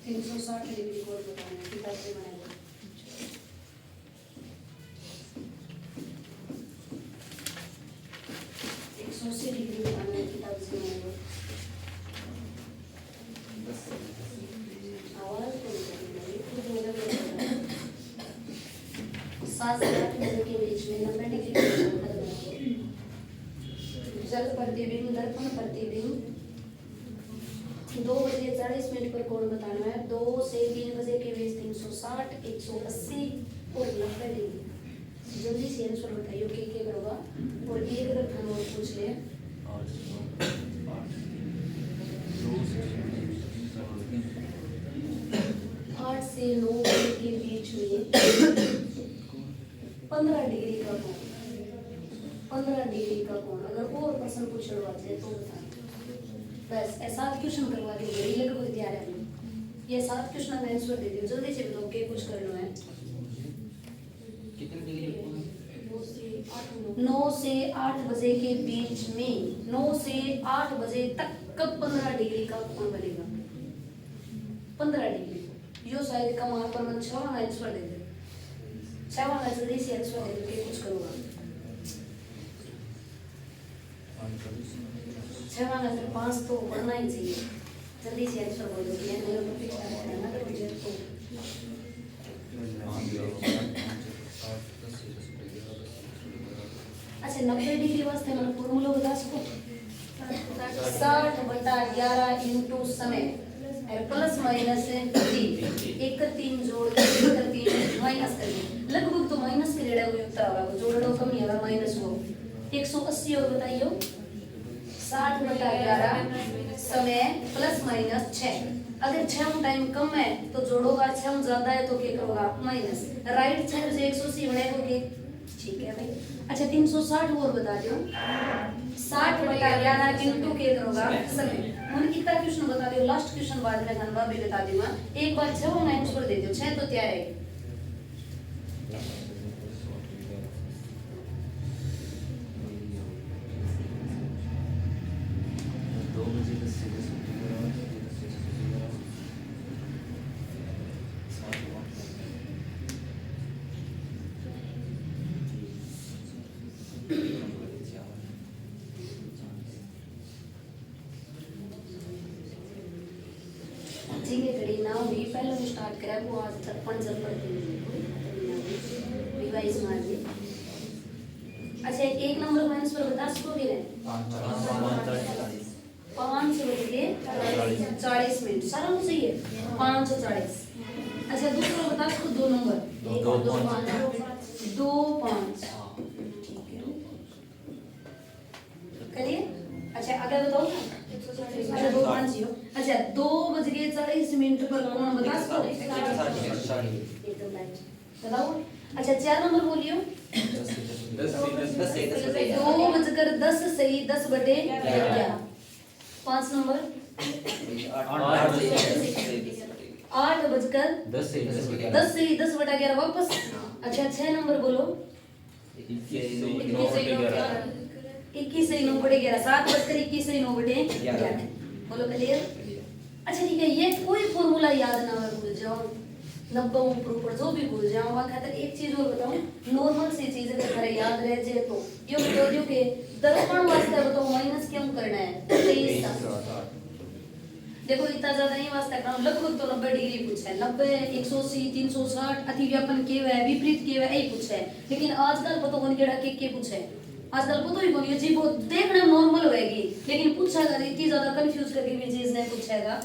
360 degree कोण बताना है किताब से बनाएगा 180 डिग्री बताना है किताब से बनाएगा आवाज तो नहीं खुद मतलब 7 से 8 बजे के बीच में 90 डिग्री कोण बनाएगा जल प्रतिबिंब दर्पण प्रतिबिंब 2:40 पर कोण बताना है 2 से 3 बजे के बीच 360 180 और 90 डिग्री जल्दी से आंसर बताइए क्या होगा और एक अगर हम और पूछ ले 8 से 9 बजे के बीच में 15 डिग्री का कोण 15 डिग्री का कोण अगर और प्रश्न पूछवा जाए तो बता बस ऐसा 7 क्वेश्चन करवा के बड़ी लगभग तैयार है ये 7 क्वेश्चन का आंसर दे दियो जल्दी से बताओ क्या कुछ करना है कितने डिग्री 9 से 8 बजे के बीच में 9 से 8 बजे तक कब 15 डिग्री का कोण बनेगा 15 डिग्री यो शायद का मार्क पर मैं 6 वाला आंसर दे दे 6 वाला जल्दी से आंसर दे के कुछ करूंगा 6 वाला फिर 5 तो बढ़ना ही चाहिए जल्दी से आंसर बोलो ये मेरे को पीछे रहना तो मुझे तो अच्छा 90 डिग्री वास्ते मैंने फॉर्मूला बता सको 60/11 इंटू समय प्लस माइनस 3 एक 3 जोड़ के एक 3 माइनस कर लगभग तो माइनस के रेड़ा हुए उत्तर आवा जोड़ लो कम नहीं आवा माइनस हो 180 और बताइयो 60/11 समय प्लस माइनस 6 अगर 6 टाइम कम है तो जोड़ोगा 6 ज्यादा है तो क्या करोगा माइनस राइट 6 से 180 बनाओगे ठीक है भाई अच्छा 360 और बता दो 60/11 इंटू के करोगा समय हम कितना क्वेश्चन बता दियो लास्ट क्वेश्चन बाद में धनवा भी बता दूंगा एक बार 6 और 9 छोड़ दे दियो 6 तो तैयार है ठीक है कड़ी ना भी पहले हम स्टार्ट करा वो आज तक 5 जब पढ़ते हैं रिवाइज मार दी अच्छा एक नंबर का आंसर बता सकोगे ना 5 बज के 40 मिनट सारा कुछ सही है 5:40 अच्छा दूसरा बता सको 2 नंबर 2 5 ठीक है करिए अच्छा आगे बताओ अच्छा 2 5 0 अच्छा 2:40 पर कौन बता सको एकदम राइट बताओ अच्छा 4 नंबर बोलियो 2:10 सही 10/11 5 नंबर 8:10 सही 10/11 वापस अच्छा 6 नंबर बोलो 21 सही 9/11 7:21 सही 9/11 बोलो क्लियर अच्छा ठीक है ये कोई फॉर्मूला याद ना हो भूल जाओ 90 ऊपर जो भी भूल जाओ वहां खातिर एक चीज और बताऊं नॉर्मल सी चीज अगर खरे याद रह जाए तो यो बता दियो कि दर्पण वास्ते बताओ माइनस क्यों करना है 23 देखो इतना ज्यादा नहीं वास्ता करना लगभग तो 90 डिग्री पूछा है 90 180 360 अतिव्यापन के है विपरीत के है यही पूछा है लेकिन आजकल पता कौन केड़ा के पूछा है आजकल पता ही कौन जी वो देखने में नॉर्मल होएगी लेकिन पूछेगा इतनी ज्यादा कंफ्यूज करके भी चीज नहीं पूछेगा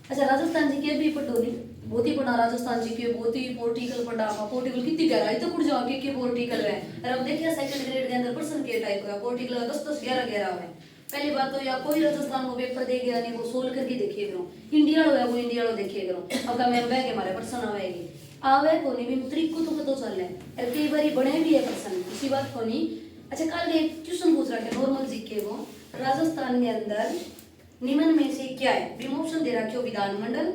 अच्छा राजस्थान जी के भी पढ़ो नहीं बहुत ही पढ़ा राजस्थान जी के बहुत ही पोर्टिकल पढ़ा पोर्टिकल कितनी गहराई तक उड़ जाओ के पोर्टिकल है और अब देखिए सेकंड ग्रेड के अंदर पर्सन के टाइप का पोर्टिकल 10 10 11 11 है पहली बात तो या कोई राजस्थान को पेपर दे गया नहीं वो सोल्व करके देखिए करो इंडिया लो है वो इंडिया लो देखिए करो अब का मैं बैग हमारे पर्सन आवेगी आवे को नहीं भी तरीको तो पता चल है कई बार बने भी है पर्सन इसी बात को नहीं अच्छा कल एक क्वेश्चन पूछ रहा है नॉर्मल जीके वो राजस्थान के अंदर निम्न में से क्या है विमोशन दे रखियो विधानमंडल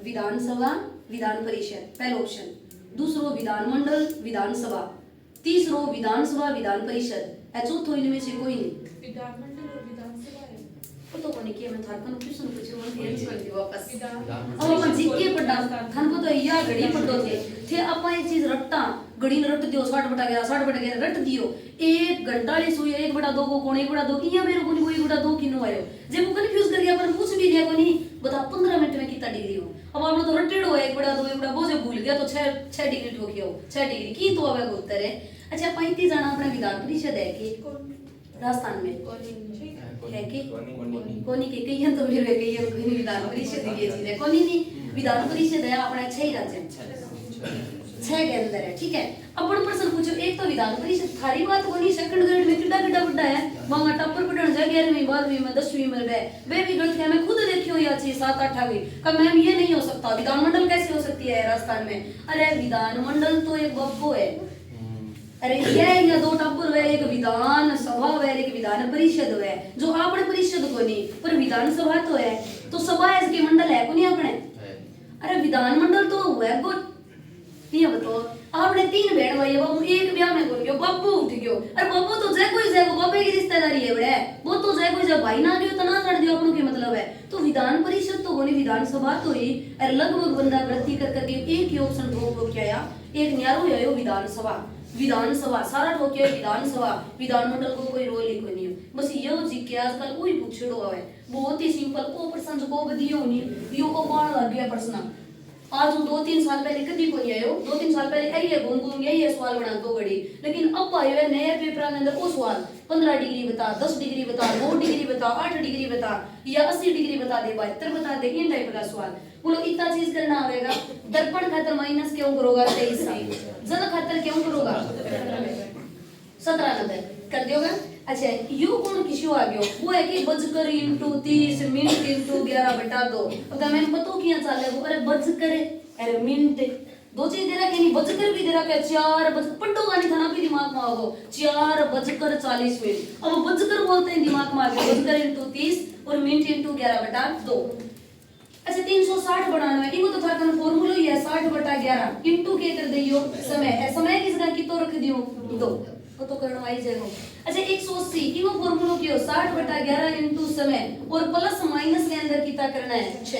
विधानसभा विधान परिषद पहला ऑप्शन दूसरो विधानमंडल विधानसभा तीसरो विधानसभा विधान परिषद चौथो इनमें से कोई नहीं विधानमंडल और विधानसभा है पता को नहीं कि मैं थार कन क्वेश्चन पूछो मन फेल कर दी वापस विधान अब अपन जीके पढ़ा थान को तो या घड़ी पढ़ो थे अपन ये चीज रट्टा घड़ी ने रट दियो 60/11 60/11 रट दियो 1 घंटा ले सुई 1/2 को कोण 1/2 इया मेरे को नहीं 1/2 किनो आयो जे वो कंफ्यूज कर गया अपन पूछ भी दिया को नहीं बता 15 मिनट में कितना डिग्री हो अब आपने तो रटेड़ो है 1/2 वो जो भूल गया तो 6 डिग्री ठोकियो 6 डिग्री की तो आवे उत्तर है। अच्छा 35 जाना अपने विधान परिषद है कि राजस्थान में है कि कोनी के कई तो फिर कई कोई विधान परिषद की चीज है कोनी नहीं विधान परिषद है अपना 6 राज्य 6 के अंदर है ठीक है। अपन प्रश्न पूछो एक तो विधान परिषद थारी बात कोनी सेकंड ग्रेड में कितना कितना बड़ा है वहां टप्पर पढ़न जा 11वीं 12वीं में 10वीं में वे भी गलत है मैं खुद देखी या चीज 7 8वीं का मैम ये नहीं हो सकता विधानमंडल कैसे हो सकती है राजस्थान में अरे विधानमंडल तो एक बब्बो है अरे ये दो टप्पर है एक विधान सभा है एक विधान परिषद है जो आपने परिषद को नहीं पर विधान सभा तो है तो सभा इसके मंडल है को नहीं अपने अरे विधान मंडल तो है को ये बताओ आपने 3 बहन भाई वो एक ब्याह में बोल गयो बब्बू उठ गयो अरे बब्बू तो जय कोई जय बब्बे की रिश्तेदारी है बड़े वो तो जय कोई जय भाई ना दियो तो ना कर दियो अपनों के मतलब है तो विधान परिषद तो होनी विधान सभा तो ही अरे लगभग बंदा गलती कर करके एक ही ऑप्शन ठोक क्या आया एक न्यारो आयो विधान सभा सारा ठोकिया विधानसभा विधानमंडल को कोई रोल ही कोई नहीं बस ये जी के आजकल कोई पूछड़ो है बहुत ही सिंपल ओ प्रश्न को बदियो नहीं यो को कौन लग गया प्रश्न आज 2-3 साल पहले कभी को नहीं आयो 2-3 साल पहले आई है घूम यही सवाल बना दो घड़ी लेकिन अब आयो है नए पेपर के अंदर वो सवाल 15 डिग्री बता 10 डिग्री बता 9 डिग्री बता 8 डिग्री बता या 80 डिग्री बता दे 72 बता दे इन टाइप का सवाल बोलो इतना चीज करना आवेगा दर्पण खातर माइनस क्यों करोगा 23 जन खातर क्यों करोगा 17 कर दियोगा। अच्छा यू कौन किसी आ गयो वो है कि बजकर इंटू 30 मिनट इंटू 11 बटा 2 अब मैं पतो किया चाले वो अरे बजकर अरे मिनट दो चीज दे रहा कि नहीं बजकर भी दे रहा क्या 4 बज पढ़ो गानी थाना भी दिमाग में आओ 4:40 अब बजकर बोलते हैं दिमाग में आ गया बजकर इंटू 30 और मिनट इंटू 11 बटा 2। अच्छा 360 बनाना है इनको तो थोड़ा कन फार्मूला ही है 60/11 इंटू के कर दियो समय किस जगह की तो रख दियो 2 तो करना आई जाएगा। अच्छा 180 इनको फार्मूला कियो 60/11 इंटू समय और प्लस माइनस के अंदर कितना करना है 6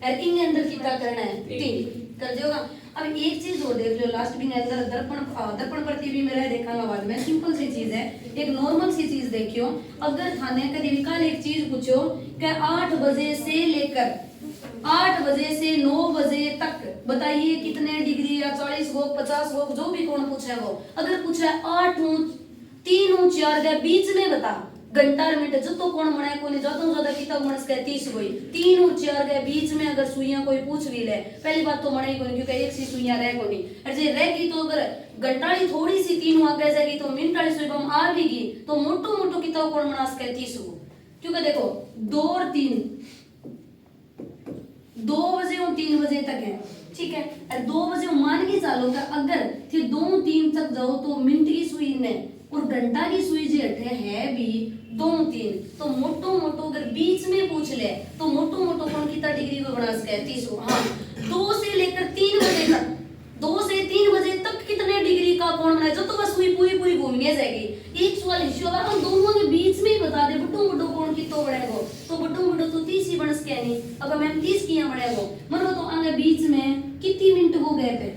और इन के अंदर कितना करना है 3 कर दियोगा। अब एक चीज और देख लो लास्ट भी अंदर दर्पण प्रति भी मेरा देखांगा बाद में सिंपल सी चीज है एक नॉर्मल सी चीज देखियो अगर थाने कभी विकाल एक चीज पूछो कि 8 बजे से लेकर 8 बजे से 9 बजे तक बताइए कितने डिग्री या 40 हो 50 हो जो भी कौन पूछे वो अगर पूछे 8 3 4 के बीच में बता घंटा मिनट जो तो कौन बनाए कोई ज्यादा ज्यादा किताब मनस के 30 कोई 3 और 4 के बीच में अगर सुइयां कोई पूछ भी ले पहली बात तो बनाई कोई क्योंकि एक सी सुइयां रह कोनी और जे रहेगी तो अगर घंटाली थोड़ी सी 3 आगे जाएगी तो मिनट वाली सुई बम आ भी गई तो मोटो मोटो किताब कौन बनास के 30 हो क्योंकि देखो 2 और 3 2 बजे और 3 बजे तक है ठीक है और 2 बजे मान के चालो का अगर फिर 2-3 तक जाओ तो मिनट की सुई ने और घंटा की सुई जे अठे है भी 2-3 तो मोटो मोटो अगर बीच में पूछ ले तो मोटो मोटो कौन कितना डिग्री को बना सके 30 हाँ 2 से लेकर 3 बजे तक 2 से 3 बजे तक कितने डिग्री का कौन बनाए जो तो बस सुई पूरी घूमने जाएगी एक सवाल इश्यू अगर हम दोनों के बीच में बता दे बटो कौन कितो बनेगो तो बटो तो 30 ही बन सके नहीं अगर मैम 30 किया बनेगो मनो तो आगे बीच में कितनी मिनट हो गए पे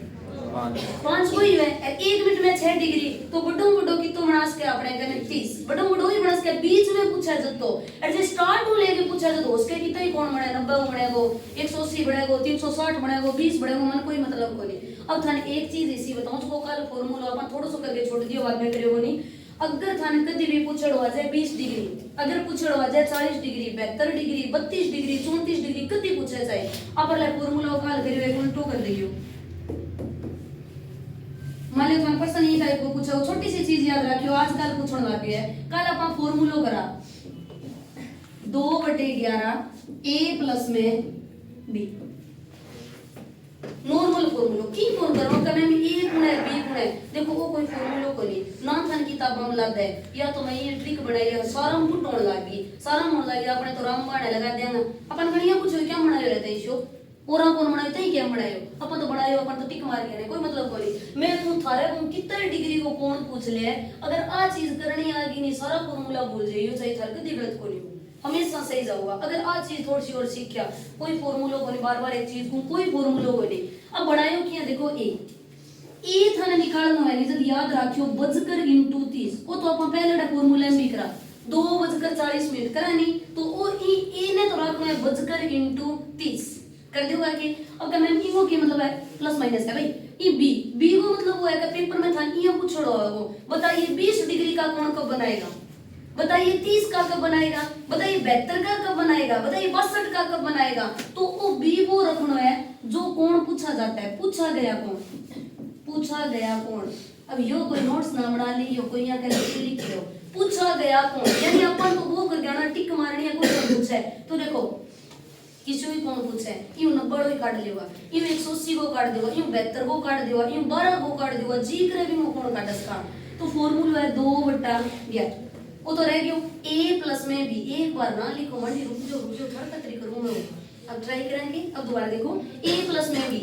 5 कोई है 1 मिनट में 6 डिग्री तो बटो कितो बना सके अपने गने 30 बटो ही बना सके बीच में पूछा जतो और जे स्टार्ट हो लेके पूछा जतो उसके कितना ही कौन बने 90 बनेगो 180 बनेगो 360 बनेगो 20 बनेगो मन कोई मतलब को नहीं। अब थाने एक चीज इसी बताऊं जो कल फार्मूला अपन थोड़ा सा करके छोड़ दियो बाद में करियो नहीं अगर थाने कभी भी पूछड़ो आ जाए 20 डिग्री अगर पूछड़ो आ जाए 40 डिग्री 72 डिग्री 32 डिग्री 34 डिग्री कभी पूछे जाए अपन ले फार्मूला काल करियो एक उल्टो कर दियो मान लो थाने प्रश्न ये टाइप को पूछो छोटी सी चीज याद रखियो आजकल पूछण लग गया है कल अपन फार्मूला करा 2/11 a प्लस में b नॉर्मल फार्मूला की कौन करो कने में a गुणा b गुणा देखो वो कोई फार्मूला को नहीं ना थान किताबों में लग है या तो मैं ये ट्रिक बनाई है सारा मुट होने लगी सारा होने लगी अपने तो रामबाण लगा देंगे अपन गणिया पूछो क्या बनाए रहते इशो ओरा कौन बनाए तई क्या बनायो अपन तो बनायो अपन तो टिक मार के कोई मतलब को नहीं मैं तू थारे को कितने डिग्री को कौन पूछ ले अगर आ चीज करनी आगी नहीं सारा फार्मूला भूल जाइयो चाहे थार कदी गलत को नहीं हमेशा सही जाऊंगा। अगर आज चीज थोड़ी सी और सीख गया, कोई फॉर्मूला को नहीं, बार बार एक चीज को कोई फॉर्मूला को नहीं। अब बढ़ायो किया देखो ए थाने निकालना है नहीं, जब याद रखियो बजकर इंटू 30 वो तो अपन पहले फॉर्मूला में भी करा 2:40 करा नहीं, तो वो ए ने तो रखना है बजकर इंटू 30 कर दोगा कि अब क्या मैम इको की मतलब है प्लस माइनस है भाई। ये बी को मतलब वो है कि पेपर में था ये पूछ छोड़ो है वो, बताइए 20 डिग्री का कोण कब बनाएगा, बताइए 30 का कब बनाएगा, बताइए 72 का कब बनाएगा, बताइए 62 का कब बनाएगा। तो वो बी वो रखना है जो कोण पूछा जाता है, पूछा गया कोण, पूछा गया कोण। अब यो कोई नोट्स ना बना ली, यो कोई यहाँ के लिख लो, पूछा गया कोण यानी अपन तो वो कर देना टिक मारनी है, कोई पूछा है तो देखो किसी भी कोण पूछा है यूं 90 को काट लेगा, यूं 180 को काट देगा, यूं 72 को काट देगा, यूं 12 को काट देगा, जी करे भी वो कोण काट इसका। तो फॉर्मूला है 2/11 वो तो रह गया a प्लस में b। एक बार ना लिखो मंडी, रुक जाओ थोड़ा कतरी करूं मैं। अब ट्राई करेंगे, अब दोबारा देखो a प्लस में b,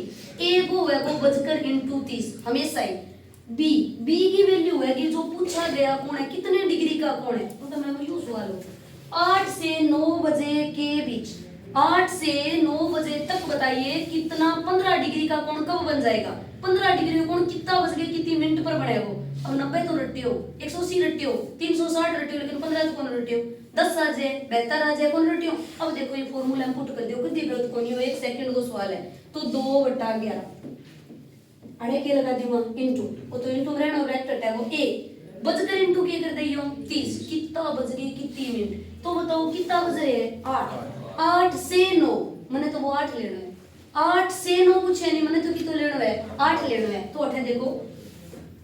a को है वो बजकर इंटू 30 हमेशा ही। b की वैल्यू है कि जो पूछा गया कोण है कितने डिग्री का कोण है, मतलब मैं यूं सवाल हो 8 से 9 बजे के बीच, 8 से 9 बजे तक बताइए कितना 15 डिग्री का कोण कब बन जाएगा। 15 डिग्री का कोण कितना बज गया, कितनी मिनट पर बनेगा। अब 90 तो रट्टे हो, 180 रट्टे हो, 360 रट्टे हो, लेकिन 15 तो कौन रट्टे हो, 10 आ जाए 72 आ जाए कौन रट्टे हो। अब देखो ये फॉर्मूला में पुट कर दो, कितनी गलत कोनी हो, 1 सेकंड का सवाल है। तो 2/11 अड़े के लगा दूंगा इंटू, वो तो इंटू में रहना ब्रैकेट है वो a बजकर इंटू के कर दियो 30, कितना बज गई कितनी मिनट, तो बताओ कितना बज रहे हैं 8। 8 से 9 मैंने तो वो 8 लेना है, 8 से 9 कुछ है नहीं, मैंने तो कितना लेना है 8 लेना है। तो 8 देखो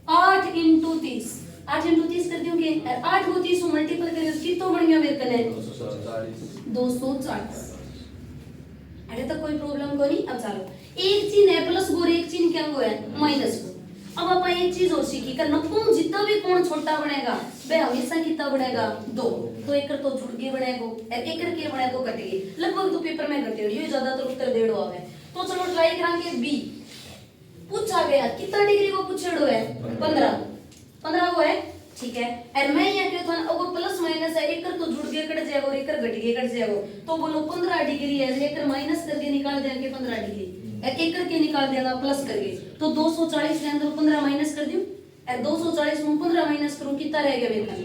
8 इंटू 30, 8 इंटू 30 कर दूंगे, 8 को 30 मल्टीपल करें तो कितना बन गया मेरे कने 240। अरे तो कोई प्रॉब्लम को नहीं। अब चलो एक चीज है प्लस को और एक चीज क्या को है माइनस को। अब अपन एक चीज और सीखी कर नकुम जितना भी कोण छोटा बनेगा वह हमेशा कितना बनेगा 2। तो एकड़ तो जुड़ के बनेगा, एकड़ के बने तो कटेगी, लगभग तो पेपर में घटे ये ज्यादातर उत्तर देड़ो आवे। तो चलो ट्राई करांगे बी। पूछा गया कितना डिग्री को पूछेड़ो है 15 को है, ठीक है। और मैं यहाँ क्यों था अगर प्लस माइनस है, एकड़ तो जुड़ के कट जाएगा और एकड़ घट के कट जाएगा, तो बोलो 15 डिग्री है, एकड़ माइनस करके निकाल देंगे 15 डिग्री, एकड़ के निकाल देगा प्लस करके। तो 240 के अंदर 15 माइनस कर दूं, और 240 में 15 माइनस करूं कितना रह गया मेरे पास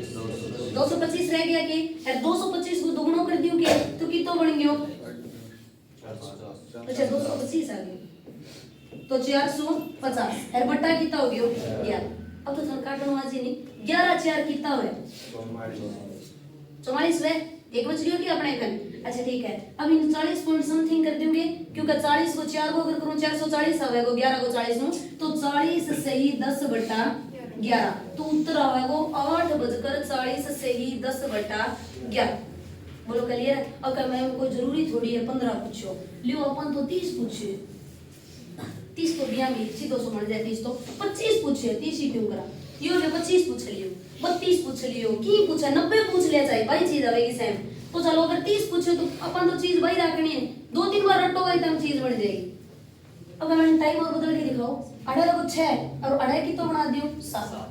225 रह गया कि, और 225 को दुगुना कर दूं के तो कितना बन गया, अच्छा 225 आ गया तो 450 और बट्टा कितना हो गया 11। अब तो थोड़ा काटना आज ही नहीं, 11 4 कितना हुआ 44 वे एक बच लियो कि अपने कन। अच्छा ठीक है, अब इन 40 पॉइंट समथिंग कर दोगे, क्योंकि 40 को 4 को अगर करूं 440 आवेगा, 11 को 40 हूं तो 40 सही 10/11, तो उत्तर आवेगा 8:40 सही 10/11। बोलो क्लियर। अब क्या मैम कोई जरूरी थोड़ी है 15 पूछो, लियो अपन तो 30 पूछे, 30 तो बिया में सीधो समझ जाए, 30 तो 25 पूछे, 30 ही क्यों करा, यो ले 25 पूछ लियो, 32 पूछ लियो, की पूछा 90 पूछ लिया चाहिए भाई चीज आवेगी सेम। तो चलो अगर 30 पूछे तो अपन तो चीज भाई रखनी है, 2-3 बार रटोगे तब चीज बन जाएगी। अब मैंने टाइम और बदल के दिखाओ, 18 को 6 और 18 कितना बना दियो 7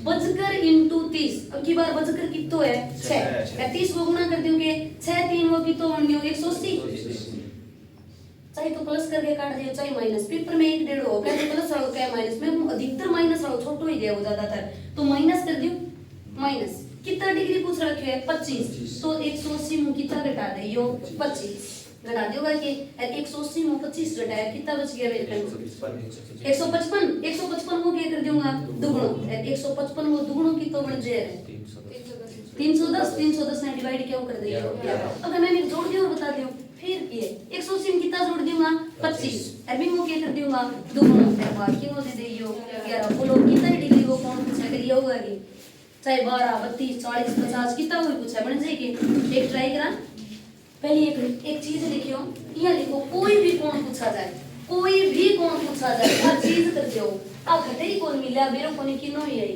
बजकर इंटू 30। अब की बार बजकर कितना है 6, 30 को गुना कर दोगे 6 3 वो कितना बन गया 180। चाहे तो प्लस करके काट दियो चाहे माइनस, पेपर में 1.5 हो क्या प्लस वाला क्या माइनस में, अधिकतर माइनस वाला छोटो ही गया वो ज्यादातर, तो माइनस कर दियो माइनस। कितना डिग्री पूछ रखे है 25, तो 180 में कितना घटा दे यो 25 घटा दियो भाई के, 180 में 25 घटाया कितना बच गया मेरे पास 155 को क्या कर दूंगा दुगुना, 155 वो दुगुना कितना बन जाए 310 ने डिवाइड क्यों कर दिया। अगर मैंने जोड़ दिया और बता दियो फिर ये 180 में कितना जोड़ दूंगा 25, अभी वो क्या कर दूंगा दुगुना, बाकी वो दे दियो 11। बोलो कितना डिग्री को कौन पूछा करिए होगा कि चाहे 12 32 40 50 कितना कोई पूछा बन जाएगी। एक ट्राई करा, पहले एक चीज लिखियो, यहाँ लिखो कोई भी कोण पूछा जाए, कोई भी कोण पूछा जाए हर चीज कर दो, अब घटे ही कौन मिला मेरे को नहीं किनो ही है।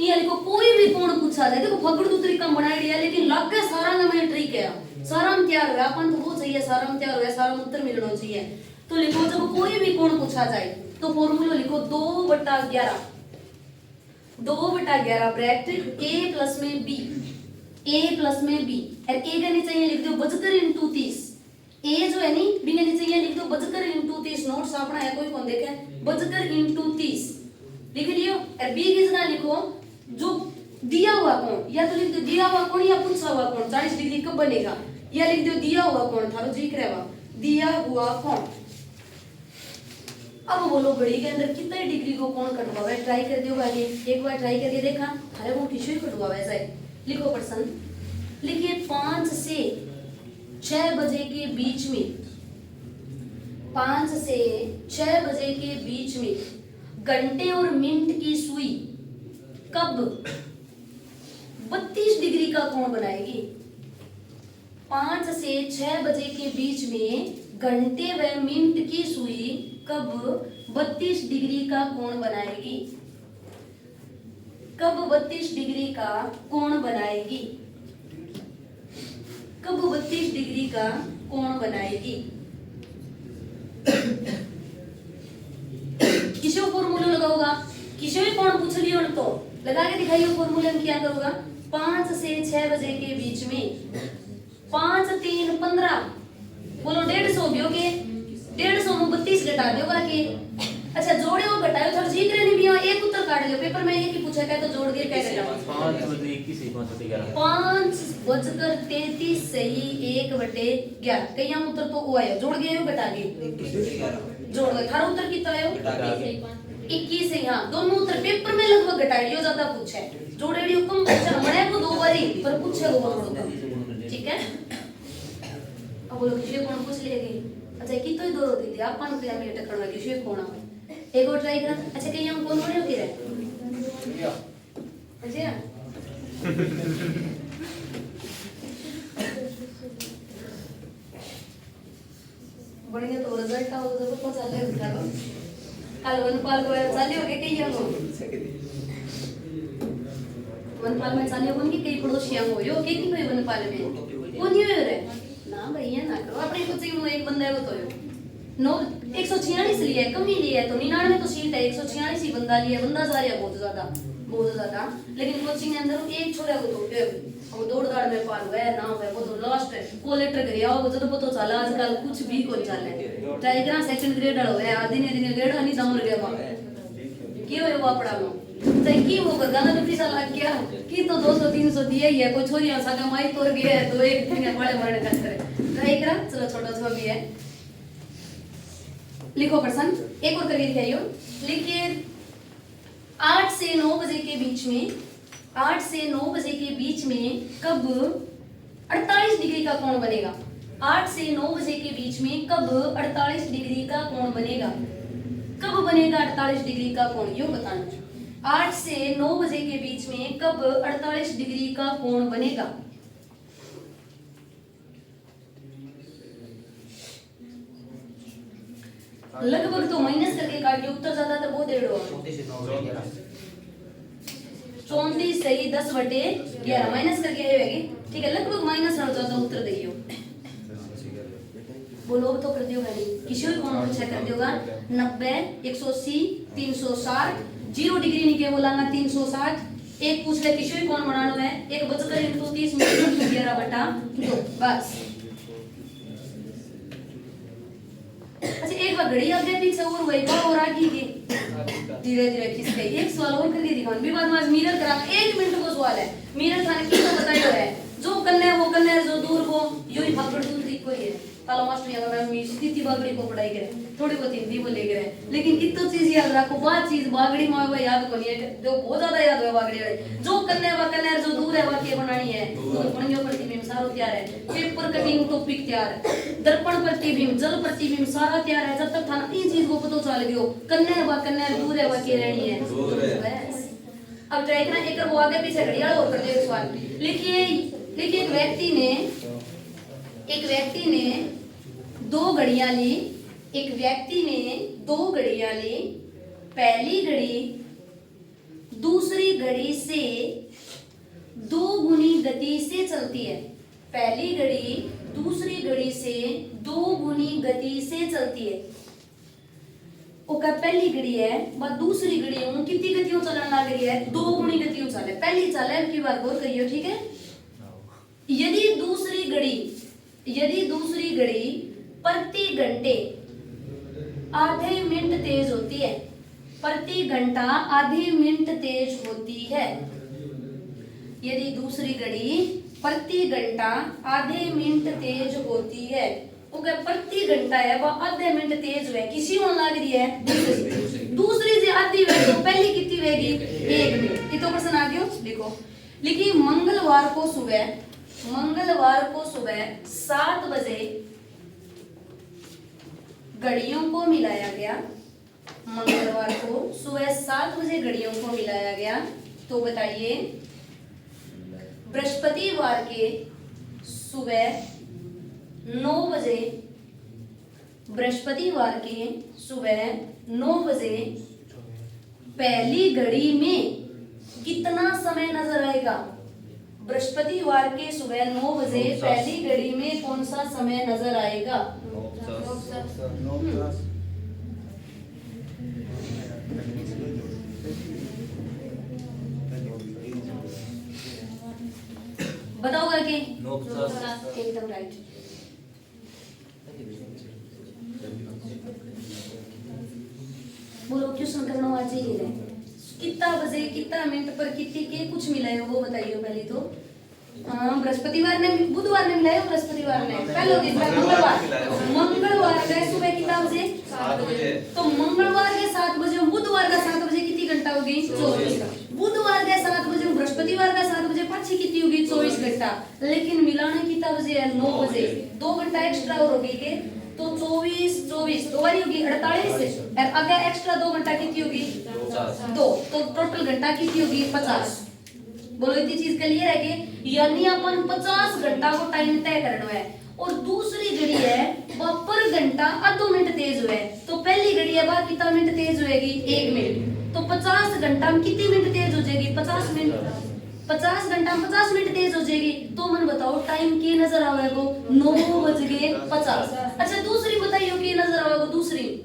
यहाँ लिखो कोई भी कोण पूछा जाए, देखो फगड़ तो तरीका बना दिया लेकिन लग गया सारा ना मैंने ट्रिक है, सारा में तैयार हुआ अपन तो वो चाहिए, सारा में तैयार हुआ, सारा में उत्तर मिलना चाहिए। तो लिखो जब कोई भी कोण पूछा जाए तो फॉर्मूला लिखो 2/11 ब्रैकेट a प्लस में b, ए प्लस में बी और ए के नीचे ये लिख दो बजकर इंटू 30। ए जो है नी बी के नीचे ये लिख दो बजकर इंटू 30। नोट्स अपना है कोई कौन देखे बजकर इंटू 30 लिख लियो। और बी की जगह लिखो जो दिया हुआ कोण, या तो लिख दो दिया हुआ कोण या पूछा हुआ कोण 40 डिग्री कब बनेगा, या लिख दो दिया हुआ कोण थारो जी करेगा दिया हुआ कोण। अब बोलो घड़ी के अंदर कितने डिग्री को कोण कटवावा है, ट्राई कर दियो आगे एक बार ट्राई करके देखा थारे को किसी कटवावा है ऐसा लिखो प्रश्न लिखिए 5 से 6 बजे के बीच में 5 से 6 बजे के बीच में घंटे और मिनट की सुई कब 32 डिग्री का कोण बनाएगी। 5 से 6 बजे के बीच में घंटे व मिनट की सुई कब 32 डिग्री का कोण बनाएगी। कब 32 डिग्री का कोण बनाएगी, कब 32 डिग्री का कोण बनाएगी। किसी को फॉर्मूला लगाओगा, किसी भी कोण पूछ लियो तो लगा के दिखाइए फॉर्मूला में क्या करोगा। 5 से 6 बजे के बीच में 5 3 15 बोलो 150 दियो के 150 में 32 घटा दोगा के अच्छा जोड़े हो घटाओ थोड़ा जी करे नहीं भी एक उत्तर काट लियो पेपर में एक ही पूछा क्या तो जोड़ दिए क्या करेगा 5 बजे 21 5 बजकर 33 सही 1/11 कहीं हम उत्तर तो वो आया जोड़ गए हो घटा के जोड़ गए थारा उत्तर कितना आयो 21 है। हां दोनों उत्तर पेपर में लगभग घटा लियो ज्यादा पूछा है जोड़े लियो कम पूछा मने को 2 बारी पर पूछे वो थोड़ा कम ठीक है। अब बोलो किसी कौन पूछ लेगी अच्छा कितो ही दूर होती थी अपन के हम ये टकरवा किसी कोना एक और ट्राई करा अच्छा कहीं हम कौन बड़े हो के अच्छा बढ़िया तो रिजल्ट आओ तो पता चले उसका कल वनपाल को चाले हो के कहीं हम वनपाल में चाले हो कि कई पड़ोसियां हो यो के नहीं कोई वनपाल में कौन ही रे ना भैया ना करो अपने कोचिंग में एक बंदा है वो तो नो 146 लिया है कमी लिया है तो 99 तो सीट है 146 ही बंदा लिया बंदा जा रहा है बहुत ज्यादा लेकिन कोचिंग के अंदर एक छोड़ा वो तो वो दौड़ दाड़ में पार हुआ है ना हुआ वो तो लास्ट है कलेक्टर कर आओ जब पता चला आजकल कुछ भी कोई चले ट्राई करा सेकंड ग्रेड वाला है आधे दिन ग्रेड नहीं जम गया वहां की हो वो पड़ा लो चाहे की वो गाना तो पैसा लग गया की तो 200 300 दिया ही है कोई छोरी सागा माई तोड़ गया है तो एक दिन बड़े बड़े कर ट्राई करा चलो छोटा सा भी है लिखो प्रश्न एक और करके दिखाइयो लिखिए 8 से 9 बजे के बीच में 8 से 9 बजे के बीच में कब 48 डिग्री का कोण बनेगा। 8 से 9 बजे के बीच में कब 48 डिग्री का कोण बनेगा, कब बनेगा 48 डिग्री का कोण यो बताना। 8 से 9 बजे के बीच में कब 48 डिग्री का कोण बनेगा। लगभग तो माइनस करके काटिए उत्तर ज्यादा तो बहुत डेढ़ होगा 34 सही 10/11 माइनस करके आएगी ठीक है लगभग माइनस हो जाता उत्तर दियो बोलो तो कर दियोगा नहीं किसी भी कौन पूछा कर दियोगा 90 180 360 0 डिग्री नहीं के बोलांगा 360 एक पूछ ले किसी भी कौन बनाना है एक बचकर इनको 30 मिनट 11/2 बस। अच्छा एक बार घड़ी आगे पीछे और वही और आगे की धीरे धीरे खिसके एक सवाल और करके दिखाओ विवाद में मिरर करा 1 मिनट को सवाल है मिरर थाने की तो बताइयो है जो कन्ने वो कन्ने जो दूर वो यो ही भागड़ दूर की कोई है काला मास्टर यहाँ मैम मी स्थिति बागड़ी को पढ़ाई करे थोड़ी बहुत हिंदी बोले करे लेकिन इतो चीज याद रखो बात चीज बागड़ी में वो याद को नहीं है जो बहुत ज्यादा याद है बागड़ी वाले जो कन्ने वा कन्ने जो दूर है वाक्य बनानी है तो पढ़ियो प्रतिबिंब सारो तैयार है पेपर कटिंग टॉपिक तैयार है दर्पण प्रतिबिंब जल प्रतिबिंब सारा तैयार है जब तक थाना इन चीज को पता चल गयो कन्ने वा कन्ने दूर है वाक्य रहनी है अब ट्राई करना एक वो आगे पीछे घड़ियाल और कर दे सवाल लिखिए लिखिए एक व्यक्ति ने दो घड़ियां ली एक व्यक्ति ने दो घड़ियां ली पहली घड़ी दूसरी घड़ी से 2 गुनी गति से चलती है पहली घड़ी दूसरी घड़ी से 2 गुनी गति से चलती है ओका पहली घड़ी है बा दूसरी घड़ी हूं कितनी गतियों चलने लग रही है 2 गुनी गतियों चले पहली चले की बार गौर करियो ठीक है यदि दूसरी घड़ी प्रति घंटे आधे मिनट तेज होती है, प्रति घंटा आधे मिनट तेज होती है, यदि दूसरी घड़ी प्रति घंटा आधे मिनट तेज होती है, ओके प्रति घंटा है वो आधे मिनट तेज हुए, किसी को लग रही है दूसरी से आधी हुए तो पहली कितनी होगी 1 मिनट। ये तो प्रश्न आ गया, लिखो। लिखिए मंगलवार को सुबह 7 बजे घड़ियों को मिलाया गया, मंगलवार को सुबह 7 बजे घड़ियों को मिलाया गया, तो बताइए बृहस्पतिवार के सुबह 9 बजे पहली घड़ी में कितना समय नजर आएगा? बृहस्पतिवार के सुबह 9 बजे पहली घड़ी में कौन सा समय नजर आएगा? बताओ करके। एकदम राइट। बोलो क्वेश्चन करना आ चाहिए। कितना बजे कितना मिनट पर कितनी के कुछ मिलाए वो बताइए पहले तो। बृहस्पतिवार ने बुधवार ने मिलाया, बृहस्पतिवार ने पहले दिन मंगलवार का सुबह कितना बजे 7 बजे, तो मंगलवार के 7 बजे बुधवार का 7 बजे कितनी घंटा होगी 24। बुधवार के 7 बजे बृहस्पतिवार का 7 बजे पाछी कितनी होगी 24 घंटा, लेकिन मिलाने कितना बजे है 9 बजे, 2 घंटा एक्स्ट्रा और होगी के तो 24 दो बारी होगी 48, और अगर एक्स्ट्रा 2 घंटा कितनी होगी 2, तो टोटल घंटा कितनी होगी 50। बोलो इतनी चीज क्लियर है कि यानी अपन 50 घंटा को टाइम तय करना है, और दूसरी घड़ी है वह पर घंटा आधो मिनट तेज हुए, तो पहली घड़ी है वह कितना मिनट तेज होएगी 1 मिनट, तो 50 घंटा में कितनी मिनट तेज हो जाएगी 50 मिनट, 50 घंटा में 50 मिनट तेज हो जाएगी। तो मन बताओ टाइम के नजर आवेगो 9:50। अच्छा दूसरी बताइयो कि नजर आवेगो दूसरी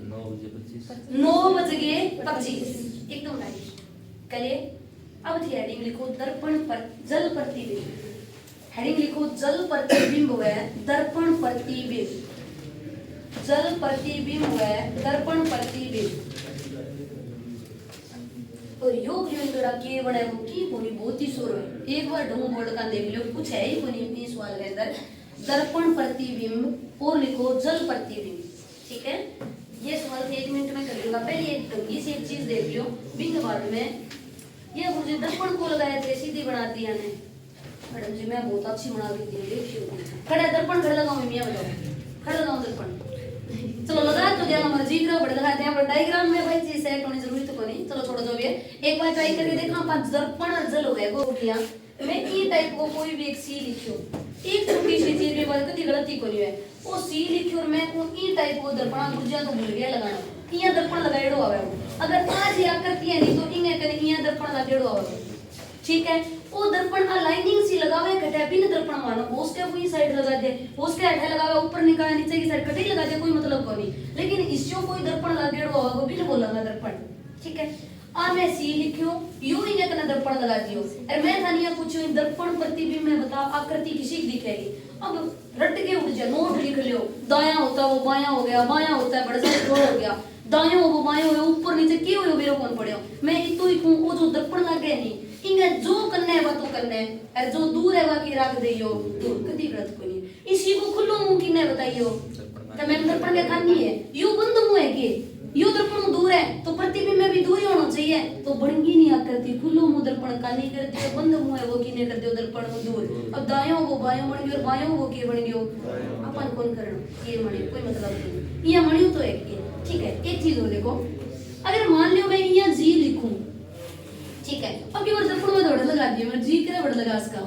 9:25। एकदम राइट करिए। अब थी हेडिंग लिखो दर्पण पर जल प्रतिबिंब, हेडिंग लिखो जल प्रतिबिंब है दर्पण प्रतिबिंब, जल प्रतिबिंब है दर्पण प्रतिबिंब। और योग लिंगड़ा के बने वो की कोनी बहुत ही सुर है, एक बार ढूंढ बोर्ड का देख लो कुछ है ही कोनी इस सवाल के अंदर। दर्पण प्रतिबिंब और लिखो जल प्रतिबिंब, ठीक है। ये सवाल 1 मिनट में कर लूंगा। पहले एक ढंगी से एक चीज देख लियो बिंग बाद में। ये मुझे दर्पण को लगाया थे सीधी बना दिया ने मैडम जी, मैं बहुत अच्छी बना दी थी, देखिए खड़ा दर्पण खड़ा लगाओ मियां बताओ खड़ा लगाओ दर्पण। चलो लगा तो दिया हमारा जी ग्राफ बढ़ लगाते हैं, पर डायग्राम में भाई चीज सेट होनी जरूरी तो कोई नहीं। चलो छोड़ो जो भी है, एक बार ट्राई करके देखना। पांच दर्पण और जल हो गया को उठिया मैं ई टाइप को कोई भी एक सी लिखियो, एक छोटी सी चीज के बाद कभी गलती कोनी है वो सी लिखियो और मैं को ई टाइप को दर्पण गुर्जा तो भूल गया लगाना, इया दर्पण लगाएड़ो आवे। अगर आज या करती है नहीं तो इंगे कने इया दर्पण लगाएड़ो आवे, ठीक है। वो दर्पण आ लाइनिंग सी लगावे कटे बिन दर्पण मानो उसके कोई साइड लगा दे, उसके हेठे लगावे ऊपर निकाल नीचे की साइड कटे लगा दे, कोई मतलब कोनी। लेकिन इसको कोई दर्पण लगाएड़ो आवे बिन बोलांगा दर्पण, ठीक है। आ मैं सी लिखियो यू इंगे कने दर्पण लगा दियो, और मैं थानिया पूछो दर्पण प्रतिबिंब में बता आकृति किसी की दिखेगी। अब रट के उठ जा, नोट लिख लियो, दायां होता वो बायां हो गया, बायां होता है बड़ा सा हो गया, दाएं हो वो बाएं हो गया, ऊपर नीचे क्यों हो मेरे कौन पड़े। मैं इतो ही कहूं वो जो दर्पण लगे नहीं इंगे जो करने है वो तो करने है, और जो दूर है बाकी रख देयो दूर, कदी गलत कोनी। इसी को खुलो मुंह किने बताइयो तो मैं दर्पण के खानी है यू बंद मुंह है के यू दर्पण दूर है तो प्रतिबिंब में भी दूर ही होना चाहिए, तो बणगी नहीं आकृति खुलो मुंह दर्पण कानी कर दियो, बंद मुंह है वो किने कर दियो दर्पण दूर। अब दायों वो बायों बन गयो और बायों वो के बन गयो अपन कौन करनो ये मणि कोई मतलब नहीं, ये मणि तो एक ही, ठीक है। एक चीज और देखो, अगर मान लियो मैं यहाँ जी लिखूं, ठीक है, अब ये दर्पण में दौड़ लगा दियो, मैं जी करे बड़ लगा इसका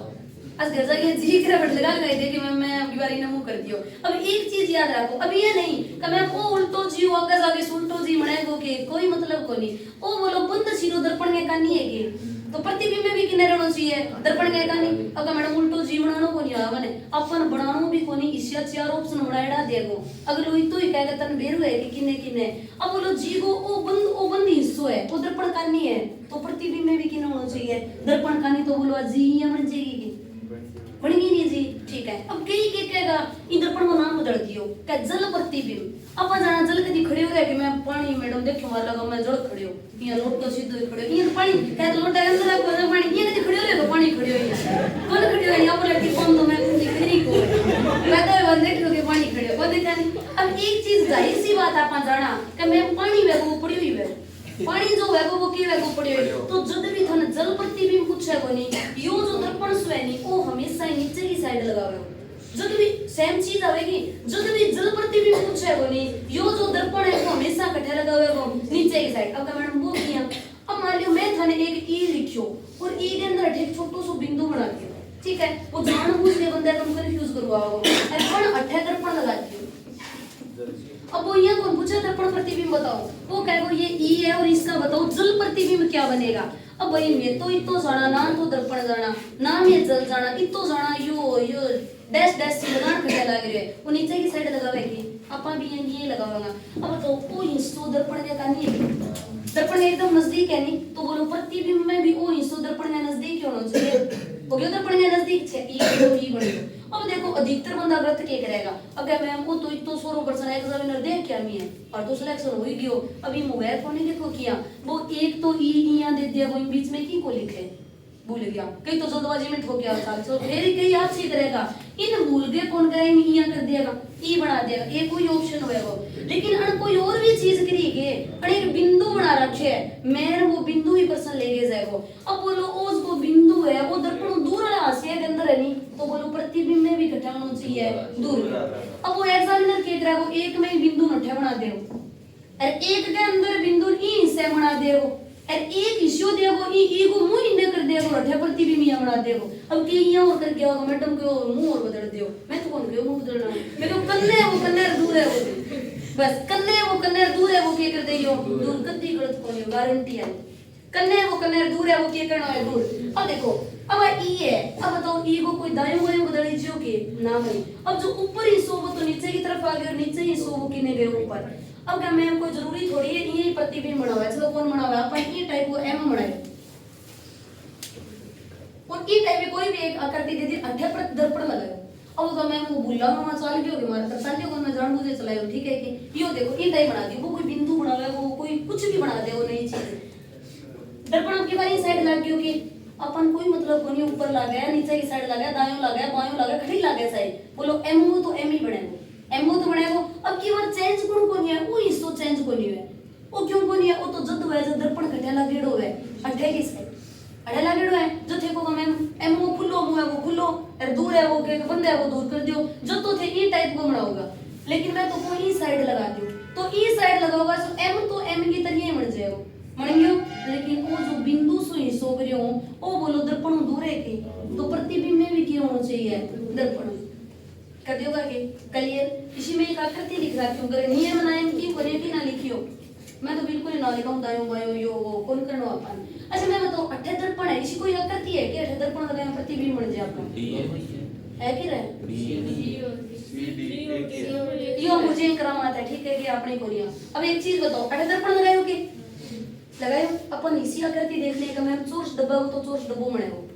आज घर जाके जी करे बड़ लगा दे कि मैं अब की बारी नमू कर दियो। अब एक चीज याद रखो, अब ये नहीं कि मैं को उल्टो जी आगे जाके उल्टो जी बनाएगो के कोई मतलब को नहीं। ओ बोलो बंद सीरो दर्पण के कानी है के तो प्रतिबिंब में भी किने रहना चाहिए दर्पण के कानी। अगर मैडम उल्टो जी बनानो को नहीं आवे अपन बनानो भी को नहीं, इसया चार ऑप्शन बनाएड़ा देगो। अगर लोई तो ही कहेगा तन बेरु है कि किने किने। अब बोलो जी को ओ बंद हिस्सो है वो दर्पण कानी है, तो प्रतिबिंब में भी किने होना चाहिए दर्पण कानी। तो बोलो जी या बन जाएगी की बनेगी नहीं जी, है। अब कई के कहेगा इन दर्पण को नाम बदल दियो क्या जल प्रतिबिंब। अपन जाना जल कदी खड़े हो रहे कि मैं पानी मैडम देखो मार लगा मैं जल खड़े हो यहाँ लोट तो सीधे खड़े हो ये पानी क्या तो लोटा अंदर को पानी ये कदी खड़े हो रहे तो पानी खड़े हो यहाँ कौन खड़े हो यहाँ पर लड़की कौन तो मैं कुछ दिख नहीं को मैं तो बंद देख लो कि पानी खड़े हो वो देखा नहीं। अब एक चीज जाहिर सी बात अपन जाना कि मैं पानी में वो पड़ी हुई है पानी जो है वो की है वो पड़ी हुई तो जब भी थन जल प्रतिबिंब कुछ है वो नहीं यो जो दर्पण सो है नहीं वो हमेशा नीचे की साइड लगावे जब भी सेम चीज आवेगी जब भी जल प्रतिबिंब कुछ है वो नहीं यो जो दर्पण है वो हमेशा कट्ठे लगावे वो नीचे की साइड। अब मैडम वो किया अब मान लियो मैं थाने एक ई लिखियो और ई के अंदर एक छोटो सो बिंदु बना दियो ठीक है वो जानबूझ के बंदे को कंफ्यूज करवाओ दर्पण अट्ठे दर्पण लगा दियो। अब वो यहाँ कौन पूछा दर्पण प्रतिबिंब बताओ वो कहेगा ये ई है और इसका बताओ जल प्रतिबिंब क्या बनेगा। अब भाई मैं तो इतो जाना ना तो दर्पण जाना ना मैं जल जाना इतो जाना यो डैश डैश से लगान खड़े लग रहे वो नीचे की साइड लगावेगी अपन भी ये लगावेगा। अब तो वो हिस्सो दर्पण के कानी है दर्पण एकदम नजदीक है नहीं तो बोलो प्रतिबिंब में भी वो हिस्सो दर्पण के नजदीक होना चाहिए हो गया दर्पण के नजदीक है ई बन गयो। अब देखो अधिकतर बंदा गलत के करेगा अगर मैम को तो इतो 100% एग्जामिनर देख क्या मी है और तो सिलेक्शन हो ही गयो। अभी मोबाइल फोन ने देखो किया वो एक तो ई यहाँ दे दिया वो बीच में की को लिखे भूल गया कई तो जल्दबाजी में ठोक गया साल तो फिर कई याद से करेगा इन भूल गए कौन करे इन यहाँ कर दिएगा ई बना देगा ये कोई ऑप्शन होएगा लेकिन अन कोई और भी चीज करी के अन एक बिंदु बना रखे है मैं वो बिंदु ही पर्सन लेके जाएगा। अब बोलो उस वो बिंदु है वो दर्पण दूर वाला हाशिया के अंदर है नहीं तो बोलो प्रतिबिंब में भी घटा होना चाहिए दूर। अब वो एग्जामिनर के करेगा वो एक में ही बिंदु नठे बना दे और एक के अंदर बिंदु ई हिस्से बना दे और एक इश्यू देखो ई को मुंह ही न कर देगो रठे प्रतिबिंब यहाँ बना देगो। अब के यहाँ और कर क्या होगा मैडम को मुंह और बदल दियो मैं तो कौन कहो मुंह बदलना मैं तो कन्ने वो कन्ने दूर है वो बस कन्ने वो कन्ने दूर है वो के कर देयो दूर कद्दी गलत कोनी गारंटी है कन्ने वो कन्ने दूर है वो के करना है दूर। अब देखो अब ई है अब बताओ ई को कोई दाएं बाएं बदल जियो के ना भाई। अब जो ऊपर ही सो वो तो नीचे की तरफ आ गया और नीचे ही सो वो किने गए ऊपर। अब क्या मैम को जरूरी थोड़ी है ये प्रतिबिंब बनावा है चलो कौन बनावा अपन ई टाइप को एम बनाए और ई टाइप में कोई भी एक आकृति दे दी अठे पर दर्पण लगाओ। अब तो मैम वो भूला मामा चाल गयो के मारे कर को मैं जान बुझे चलायो ठीक है कि यो देखो ई टाइप बना दी वो कोई बिंदु बनावे वो कोई कुछ भी बना दे वो नई चीज। दर्पण की बारी साइड लग गयो कि अपन कोई मतलब कोनी ऊपर लगा है नीचे की साइड लगा है दाएं लगा है बाएं लगा खड़ी लगा है साइड बोलो एम हो तो एम ही बनेगा एम हो तो बनेगा। अब की बार चेंज कौन कोनी है वो हिस्सो चेंज कोनी है वो क्यों कोनी है वो तो जद है जद दर्पण घटे लागेड़ो है अठे की साइड अठे लागेड़ो है जो थे को मैम एम वो खुलो मुंह है वो खुलो और दूर है वो के बंद है वो दूर कर दियो जो तो थे ई टाइप को बनाऊंगा लेकिन मैं तो कोई ई साइड लगा दूं तो ई साइड लगाऊंगा तो एम की तरह ही बन जाएगा बन गयो। लेकिन वो जो बिंदु सो हिस्सो करियो वो बोलो दर्पण दूर है के तो प्रतिबिंब में भी क्या होना चाहिए दर्पण कर दियोगा के क्लियर। इसी में एक आकृति लिख रहा क्यों करे नियम नायम की करे की ना लिखियो मैं तो बिल्कुल ना लिखाऊं दायो बायो यो वो कौन करनो अपन। अच्छा मैं बताऊं अठे दर्पण है इसी कोई आकृति है कि अठे दर्पण लगाए प्रतिबिंब बन जाए आपका है कि रहे यो मुझे करामात है ठीक है कि आपने कोरिया। अब एक चीज बताओ अठे दर्पण लगायो के लगायो अपन इसी आकृति देखने का मैम चोरस डब्बा हो तो चोरस डब्बो बनेगो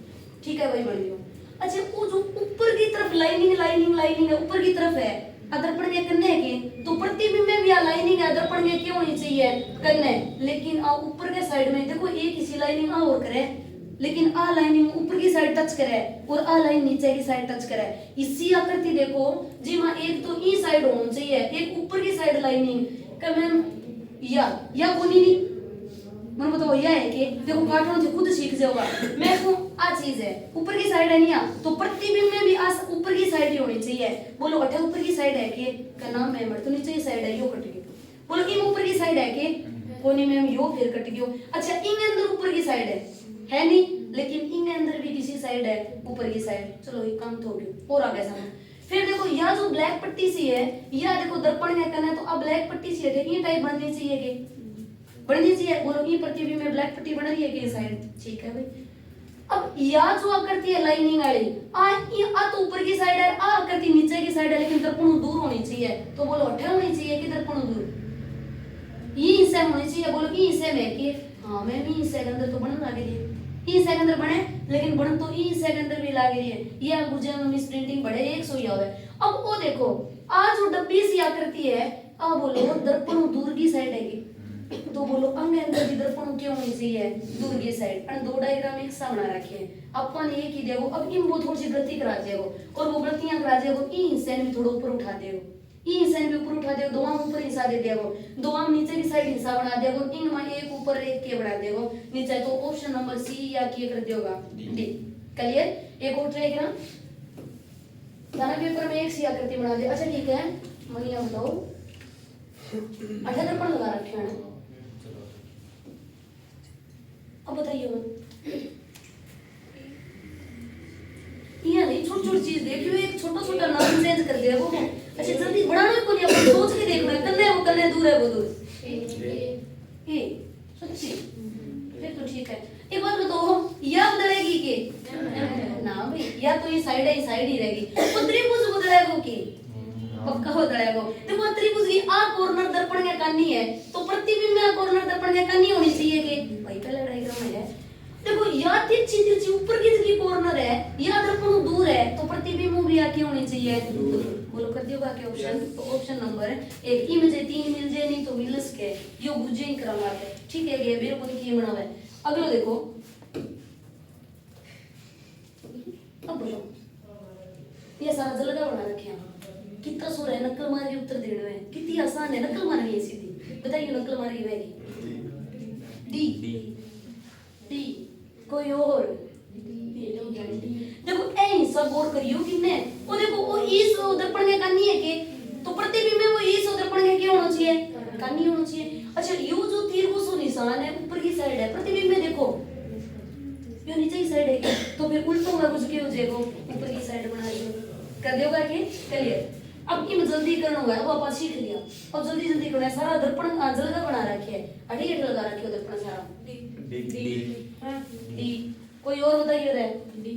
ठीक है भाई बन गयो। अच्छा वो जो ऊपर की तरफ लाइनिंग है ऊपर की तरफ है दर्पण के कन्ने के तो प्रतिबिंब में भी आ लाइनिंग है दर्पण में क्यों होनी चाहिए कन्ने लेकिन आ ऊपर के साइड में देखो एक इसी लाइनिंग आ और करे लेकिन आ लाइनिंग ऊपर की साइड टच करे और आ लाइन नीचे की साइड टच करे। इसी आकृति देखो जी मां एक तो ई साइड होना चाहिए एक ऊपर की साइड लाइनिंग का मैम या कोनी नहीं मन बताओ यह है कि देखो काटना से खुद सीख जाओगा मैं को आ चीज है ऊपर की साइड है नहीं तो प्रतिबिंब में भी आ ऊपर की साइड ही होनी चाहिए बोलो अठे ऊपर की साइड है कि का नाम है तो नीचे की साइड है यो कट गयो बोलो इन ऊपर की साइड है कि कोनी में यो फिर कट गयो। अच्छा इन अंदर ऊपर की साइड है नहीं लेकिन इन अंदर भी किसी साइड है ऊपर की साइड चलो एक काम तो हो गयो और आगे समझ। फिर देखो यह जो ब्लैक पट्टी सी है या देखो दर्पण है करना है तो अब ब्लैक पट्टी सी है ये टाइप बननी चाहिए कि बढ़नी चाहिए बोलो ये प्रतिबिंब में ब्लैक पट्टी बन रही है कि साइड ठीक है भाई। अब या जो आकृति है लाइनिंग वाली आ तो ऊपर की साइड है आ आकृति नीचे की साइड है लेकिन दर्पण दूर होनी चाहिए तो बोलो अठे होनी चाहिए कि दर्पण दूर ये हिस्से होनी चाहिए बोलो ये हिस्से में कि हां मैं भी हिस्से के अंदर तो बनने लगे ये हिस्से के अंदर बने लेकिन बन तो ई से के अंदर भी लाग रही है। ये गुर्जे में मिस प्रिंटिंग बड़े 100 ही आवे। अब वो देखो आज वो डब्बी सी आकृति है, अब बोलो दर्पण दूर की साइड है तो बोलो अंग अंदर की दर्पण क्यों होनी चाहिए दूर की साइड। और दो डायग्राम एक सा बना रखे हैं अपन एक ही देखो। अब इन वो थोड़ी सी वृत्ति करा देगो और वो वृत्तियां करा देगो, ई हिस्से भी थोड़ा ऊपर उठा देगो, ई हिस्से भी ऊपर उठा देगो, दो आम ऊपर हिस्सा दे देगो, दो आम नीचे की साइड हिस्सा बना देगो, इन में एक ऊपर एक के बना देगो नीचे। तो ऑप्शन नंबर सी या के कर देगा डी। क्लियर। एक और ट्राई करा दाना पेपर में एक सी आकृति बना दे। अच्छा ठीक है मनिया बताओ 18 दर्पण लगा रखे हैं। अब बताइए ये नहीं छोटी छोटी चीज देखियो, एक छोटा छोटा नाम चेंज कर दिया वो। अच्छा जल्दी बढ़ाना को नहीं, अपन सोच के देखना है कन्ने वो कन्ने दूर है वो दूर ए सच्ची फिर तो ठीक है। एक बात बताओ या बदलेगी के ना भाई, या तो ये साइड है, ये साइड ही रहेगी। वो त्रिभुज बदलेगा के पक्का बदलेगा। देखो त्रिभुज की आ कॉर्नर दर्पण के कानी है तो प्रतिबिंब में कॉर्नर दर्पण के कानी होनी चाहिए के भाई पहला डायग्राम है। देखो या तिरछी तिरछी ऊपर की कॉर्नर है या दर्पण दूर है तो प्रतिबिंब भी आके होनी चाहिए दूर। बोलो कर दियो बाकी ऑप्शन। तो ऑप्शन नंबर 1 ई में से 3 मिल जाए नहीं तो मिलस के यो गुजे ही कराना है। ठीक है ये मेरे को नहीं बनावा है। अगला देखो अब बोलो ये सारा जलगा बना रखे हैं कितना सुर है नकल मार के उत्तर देने में कितनी आसान है। नकल मारनी है सीधी बताइए नकल मार की वेरी डी डी कोई और देखो ए हिस्सा गौर करियो किन्ने वो देखो वो इस दर्पण के कानी है के तो प्रतिबिंब में वो इस दर्पण के क्या होना चाहिए कानी होना चाहिए। अच्छा यो जो तीर वो निशान है ऊपर की साइड है प्रतिबिंब में देखो यो नीचे की साइड है तो फिर उल्टा होगा कुछ के हो जाएगा ऊपर की साइड बना दो कर दियोगा के क्लियर। अब की जल्दी करना होगा वो अपन सीख लिया। अब जल्दी जल्दी करना है सारा दर्पण जलगा बना रखे है अड़ी लगा रखे हो दर्पण सारा डी हां डी कोई और बताइए रे डी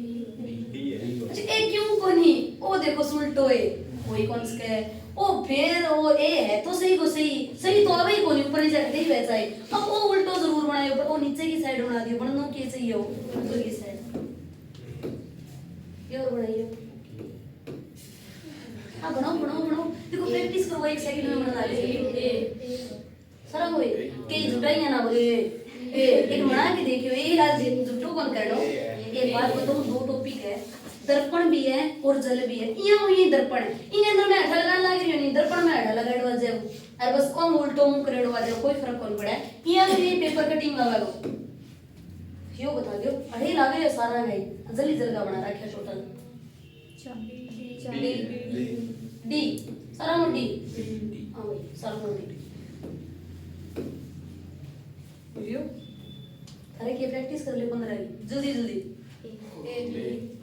है। अच्छा ए क्यों कोनी ओ देखो उल्टो है वही कौन सा है ओ फिर वो ए है तो सही को सही सही तो अबे कोनी ऊपर ही जाके ही वैसा है। अब वो उल्टो जरूर बनाए ऊपर वो नीचे की साइड बना दियो बननो के चाहिए हो ऊपर की साइड ये और बनाइए। हाँ बनाओ बनाओ बनाओ देखो प्रैक्टिस करो 1 सेकंड में बना ले सारा कोई कई जुटाइयां ना बोले ए एक बना के देखियो ये आज जुटो कौन कर लो। एक बात बताऊं दो टॉपिक है दर्पण भी है और जल भी है। यहाँ ये दर्पण है इन अंदर में हटा लगाने लग रही है नहीं दर्पण में हटा लगाड़वा जाओ और बस कम उल्टो मुंह करेड़वा जाओ कोई फर्क कौन पड़ा है। यहाँ ये पेपर कटिंग लगा लो यो बता दियो अरे लागे ये सारा है जल्दी जल्दी बना रखा टोटल डी सारा नो डी हां भाई सारा नो डी यो अरे के प्रैक्टिस कर ले 15 जल्दी जल्दी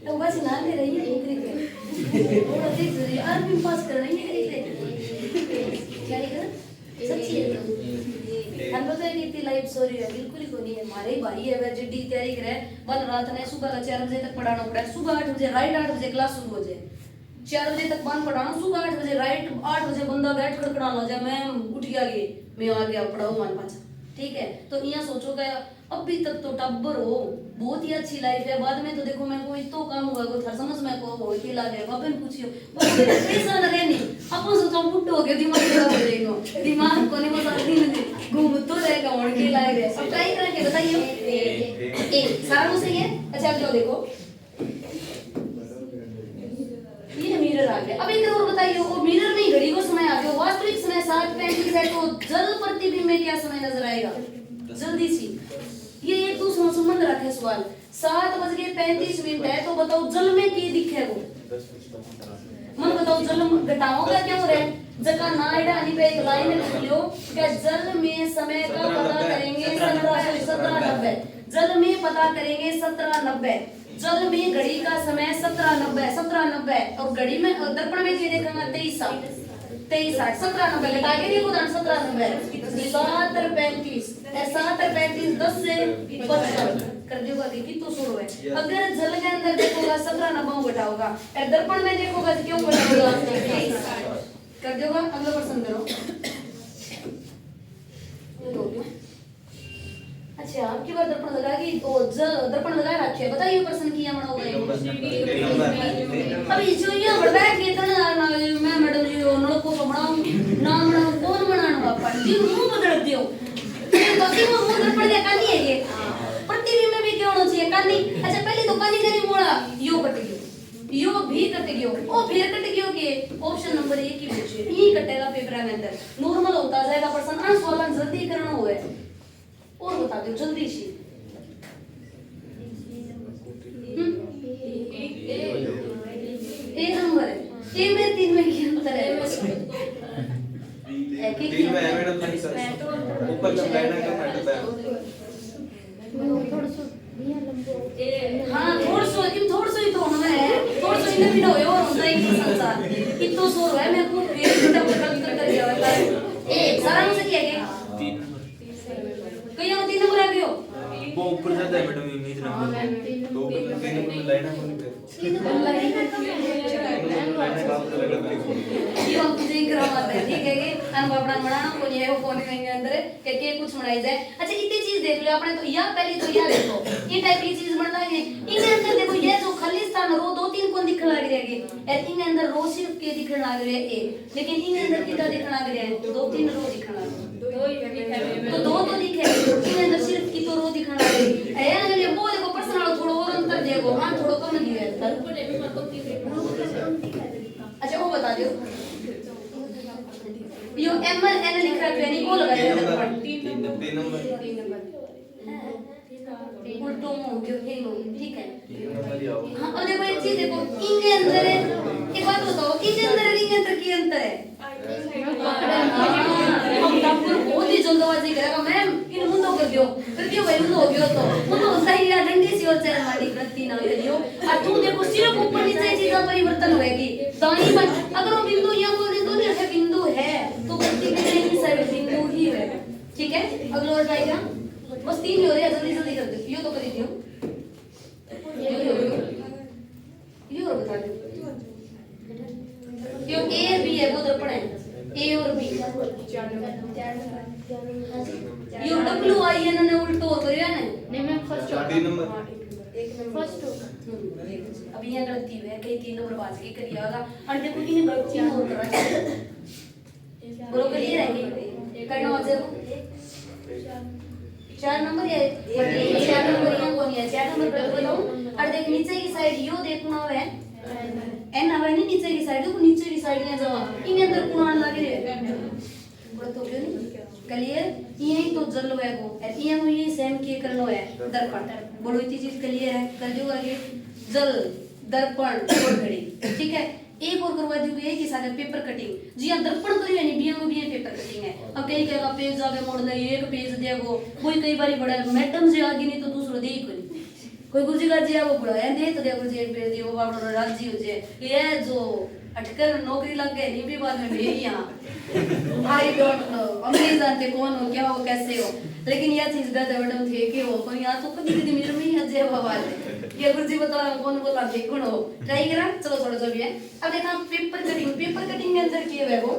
तो बस ना ले रही है नौकरी पे थोड़ा देख जल्दी और भी पास कर रही है क्या कर सच्ची है तो हम पता है कि इतनी लाइफ स्टोरी है बिल्कुल ही को नहीं है। हमारे भाई है वह जड्डी तैयारी करे बल रात ने सुबह का 4 बजे तक पढ़ाना पड़ा है सुबह 8 बजे राइट 8 बजे क्लास शुरू हो जाए 4 बजे तक बंद पढ़ाना सुबह 8 बजे राइट 8 बजे बंदा गेट खड़खड़ाना जाए मैं उठ गया गे मैं आ गया पढ़ाऊं मान पाछा ठीक है। तो यहाँ सोचो क्या अभी तक तो टब्बर हो बहुत ही अच्छी लाइफ है बाद में तो देखो मैं कोई तो काम होगा को थर समझ में को हो के लागे अपन पूछियो पैसा लगे नहीं अपन सोचो बुड्ढो हो गया दिमाग खराब हो जाएगा दिमाग को नहीं मसा दिन घूम तो रहेगा और के लागे अब ट्राई करके बताइए ए सारा सही है। अच्छा जो देखो ये मिरर आ गया। अब एक और बताइए वो मिरर में घड़ी को समय आ गया वास्तविक समय 7:35 है तो जल प्रतिबिंब में क्या समय नजर आएगा जल्दी सी ये एक दूसरे से संबंध रखे सवाल 7:35 है तो बताओ जल में क्या दिखे वो मन बताओ जल घटाओगा क्या हो रहा है जगह ना इड़ा नहीं पे एक लाइन लिख लियो क्या जल में समय का पता करेंगे 1790 जल में पता करेंगे 1790 जल में घड़ी का समय 1790 और घड़ी में दर्पण में क्या देखेंगे 23 1790 घटा के देखो 1790 7:35 7:35 10 से 55 कर दियोगा देखी तो शुरू है। अगर जल के अंदर देखोगा 1790 घटाओगा और दर्पण में देखोगा क्यों घटाओगा कर दियोगा। अगला प्रश्न करो ये हो गया। अच्छा अच्छा आपकी बार दर्पण लगा के तो दर्पण लगा रखे बताइए प्रश्न किया मना होगा अभी जो ये बड़ा के इतना ना मैं मैडम जी नलको को बनाऊं ना बनाऊं कौन बनाना पापा जी मुंह बदल दियो बाकी वो मुंह दर्पण के कानी है ये प्रतिबिंब में भी क्या होना चाहिए कानी अच्छा पहले तो कानी करी मोड़ा यो कट गयो यो भी कट गयो ओ फिर कट गयो के ऑप्शन नंबर 1 की पूछे ई कटेगा पेपर के अंदर नॉर्मल होता जाएगा प्रश्न आंसर जल्दी करना होए और बता दो जल्दी से एक नंबर है ए में 3 में क्या अंतर है एक ही 3 में है मैडम नहीं सर ऊपर जब लाइन का मैटर है हाँ थोड़ा सो ही तो होना है थोड़ा सो इन्हें भी ना हो और होता ही नहीं संसार इतना सो रहा है मैं को एक घंटा कर गया है ए सारा मुझे क्या है 3 नंबर कहीं हम 3 नंबर आ गए हो वो ऊपर जाता है मैडम इमेज नंबर तो 3 नंबर में लाइन होनी पे ये हम तुझे कराते हैं ठीक है कि हम अपना बनाना को ये हो फोन के अंदर के कुछ बनाई जाए अच्छा इतनी चीज देख लो आपने तो या पहले तो या देखो ये टाइप की चीज बनना है इनके अंदर देखो ये जो खालिस्तान रो 2-3 कौन दिखने लग रही है और इनके अंदर रो सिर्फ के दिखने लग रहे हैं एक लेकिन इनके अंदर कितना दिखने लग रहे हैं 2-3 रो दिखने लग रहे हैं तो दो तो दिखे इनके अंदर सिर्फ की तो रो दिखने लग रही है अगर ये वो देखो पर्सनल थोड़ा और अंतर देखो हां थोड़ा कम नहीं है अच्छा वो बता दो यो एमएल एन लिख रहा है यानी को लगाया है 3 नंबर उल्टो मुंह क्यों ये लो ठीक है 3 नंबर ही आओ हां और देखो एक चीज देखो इनके अंदर है एक बात बताओ इनके अंदर और इनके अंदर की अंतर है हम डॉक्टर बहुत ही जल्दबाजी करेगा मैम इन मुंडो कर दियो भाई मुंडो हो गयो तो मुंडो सही या डंडी सी और चल मारी गलती ना करियो और तू देखो सिर्फ ऊपर नीचे चीज परिवर्तन होएगी दाई पर अगर वो बिंदु यहां बोल तो नहीं है बिंदु है तो गलती भी नहीं साइड बिंदु ही है ठीक है अगला और डायग्राम बस 3 ही हो रहे हैं जल्दी जल्दी कर दो यो तो कर दियो ये और बता दो यो ए और बी है वो दर्पण है ए और बी यो डब्ल्यू आई एन ने उल्टो करियो ने नहीं मैं फर्स्ट 3 नंबर फर्स्ट अब ये गलती है कई 3 नंबर बाज के करिएगा और देखो कि ने गलती हो करा बोलो क्लियर है कि करना हो जाए 4 नंबर है 4 नंबर यहाँ कौन है 4 नंबर पर बताओ और देख नीचे की साइड यो देखना है एन आवे नहीं नीचे की साइड को नीचे की साइड यहाँ जाओ इन अंदर कुणान लगे रे बोलो तो क्यों नहीं क्लियर यही तो जल है वो ये को ये सेम के करनो है दर्पण बोलो इतनी चीज क्लियर है कर जो आगे जल दर्पण और घड़ी ठीक है एक और करवा दी है कि सारे पेपर कटिंग जी हां दर्पण करियो यानी बीए में भी पेपर कटिंग है अब कहीं कहेगा पेज आगे मोड़ दे एक पेज देगो कोई कई बारी बड़ा मैडम जी आगे नहीं तो दूसरो दे कोई गुरुजी का जी वो बुलाया दे तो दे गुरुजी एक पेज दियो बाबा राजी हो जाए ये जो अटकर नौकरी लग गए नहीं भी बाद में भेज यहां आई डोंट नो हम नहीं जानते कौन हो क्या हो कैसे हो लेकिन यह चीज गलत मैडम थे कि हो पर यहां तो कभी कभी मेरे में ही अजय बवाल ये गुरुजी बता रहा कौन बोला थे कौन हो ट्राई करा चलो थोड़ा जो भी है अब देखा पेपर कटिंग के अंदर किए हुए वो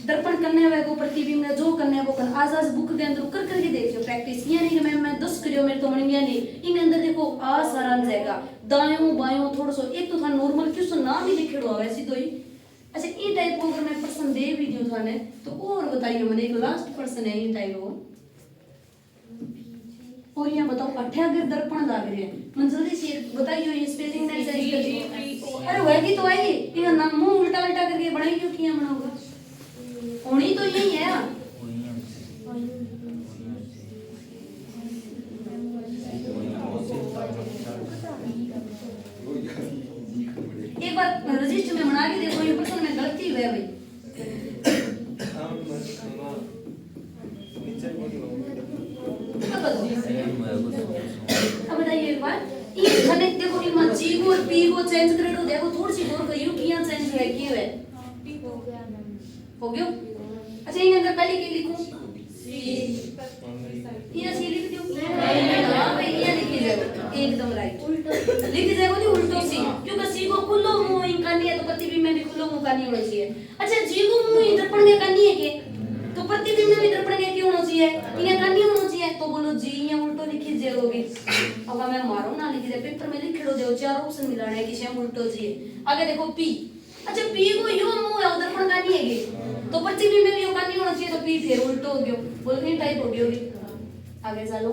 दर्पण करने हुए को प्रतिबिंब में जो करने वो कर आज बुक के अंदर कर करके देखियो प्रैक्टिस ये नहीं कि मैं 10 करियो मेरे तो मन गया नहीं इन अंदर देखो आ सारांश जाएगा दायों बायों थोड़ा सो एक तो था नॉर्मल क्वेश्चन नाम ही लिखेड़ो है सीधो ही अच्छा ई टाइप को अगर मैं प्रश्न दे भी दियो थाने तो और बताइए मैंने एक लास्ट प्रश्न है ई टाइप हो और यहाँ बताओ अठागर दर्पण लाग रहे हैं मन जल्दी से बताइए ये स्पेलिंग नहीं सही अरे वही तो आई ये नाम मुंह उल्टा उल्टा करके बनाई क्यों किया बनाओगे होनी तो यही है एक बार रजिस्टर में बना के देखो ये प्रश्न में गलती हुई है भाई अब बताइए एक बार ये खने देखो इन जी को और पी को चेंज करे तो देखो थोड़ी सी और करियो किया चेंज है की है हो गया अच्छा इन अंदर पहले क्या लिखूं ये सी लिख दूं हां भाई ये लिखी जाए एकदम राइट लिख जाएगा नहीं उल्टो सी क्योंकि सी को खुलो मुंह इन कानी है तो प्रतिबिंब में भी खुलो मुंह कानी होना चाहिए अच्छा जी को मुंह दर्पण में कानी है के तो प्रतिबिंब में भी दर्पण के क्यों होना चाहिए, ये का नहीं होना चाहिए। तो बोलो जी ये उल्टो लिखी जाओगे। अब मैं मारो ना लिख दे पेपर में लिख दो, चार ऑप्शन मिलाने हैं किसी में उल्टो चाहिए। आगे देखो पी, अच्छा पी को यो मुंह है दर्पण का नहीं है, तो प्रतिबिंब में भी यो का नहीं होना चाहिए, तो पी फिर उल्टो हो गयो, बोलो इन टाइप हो गई। आगे चलो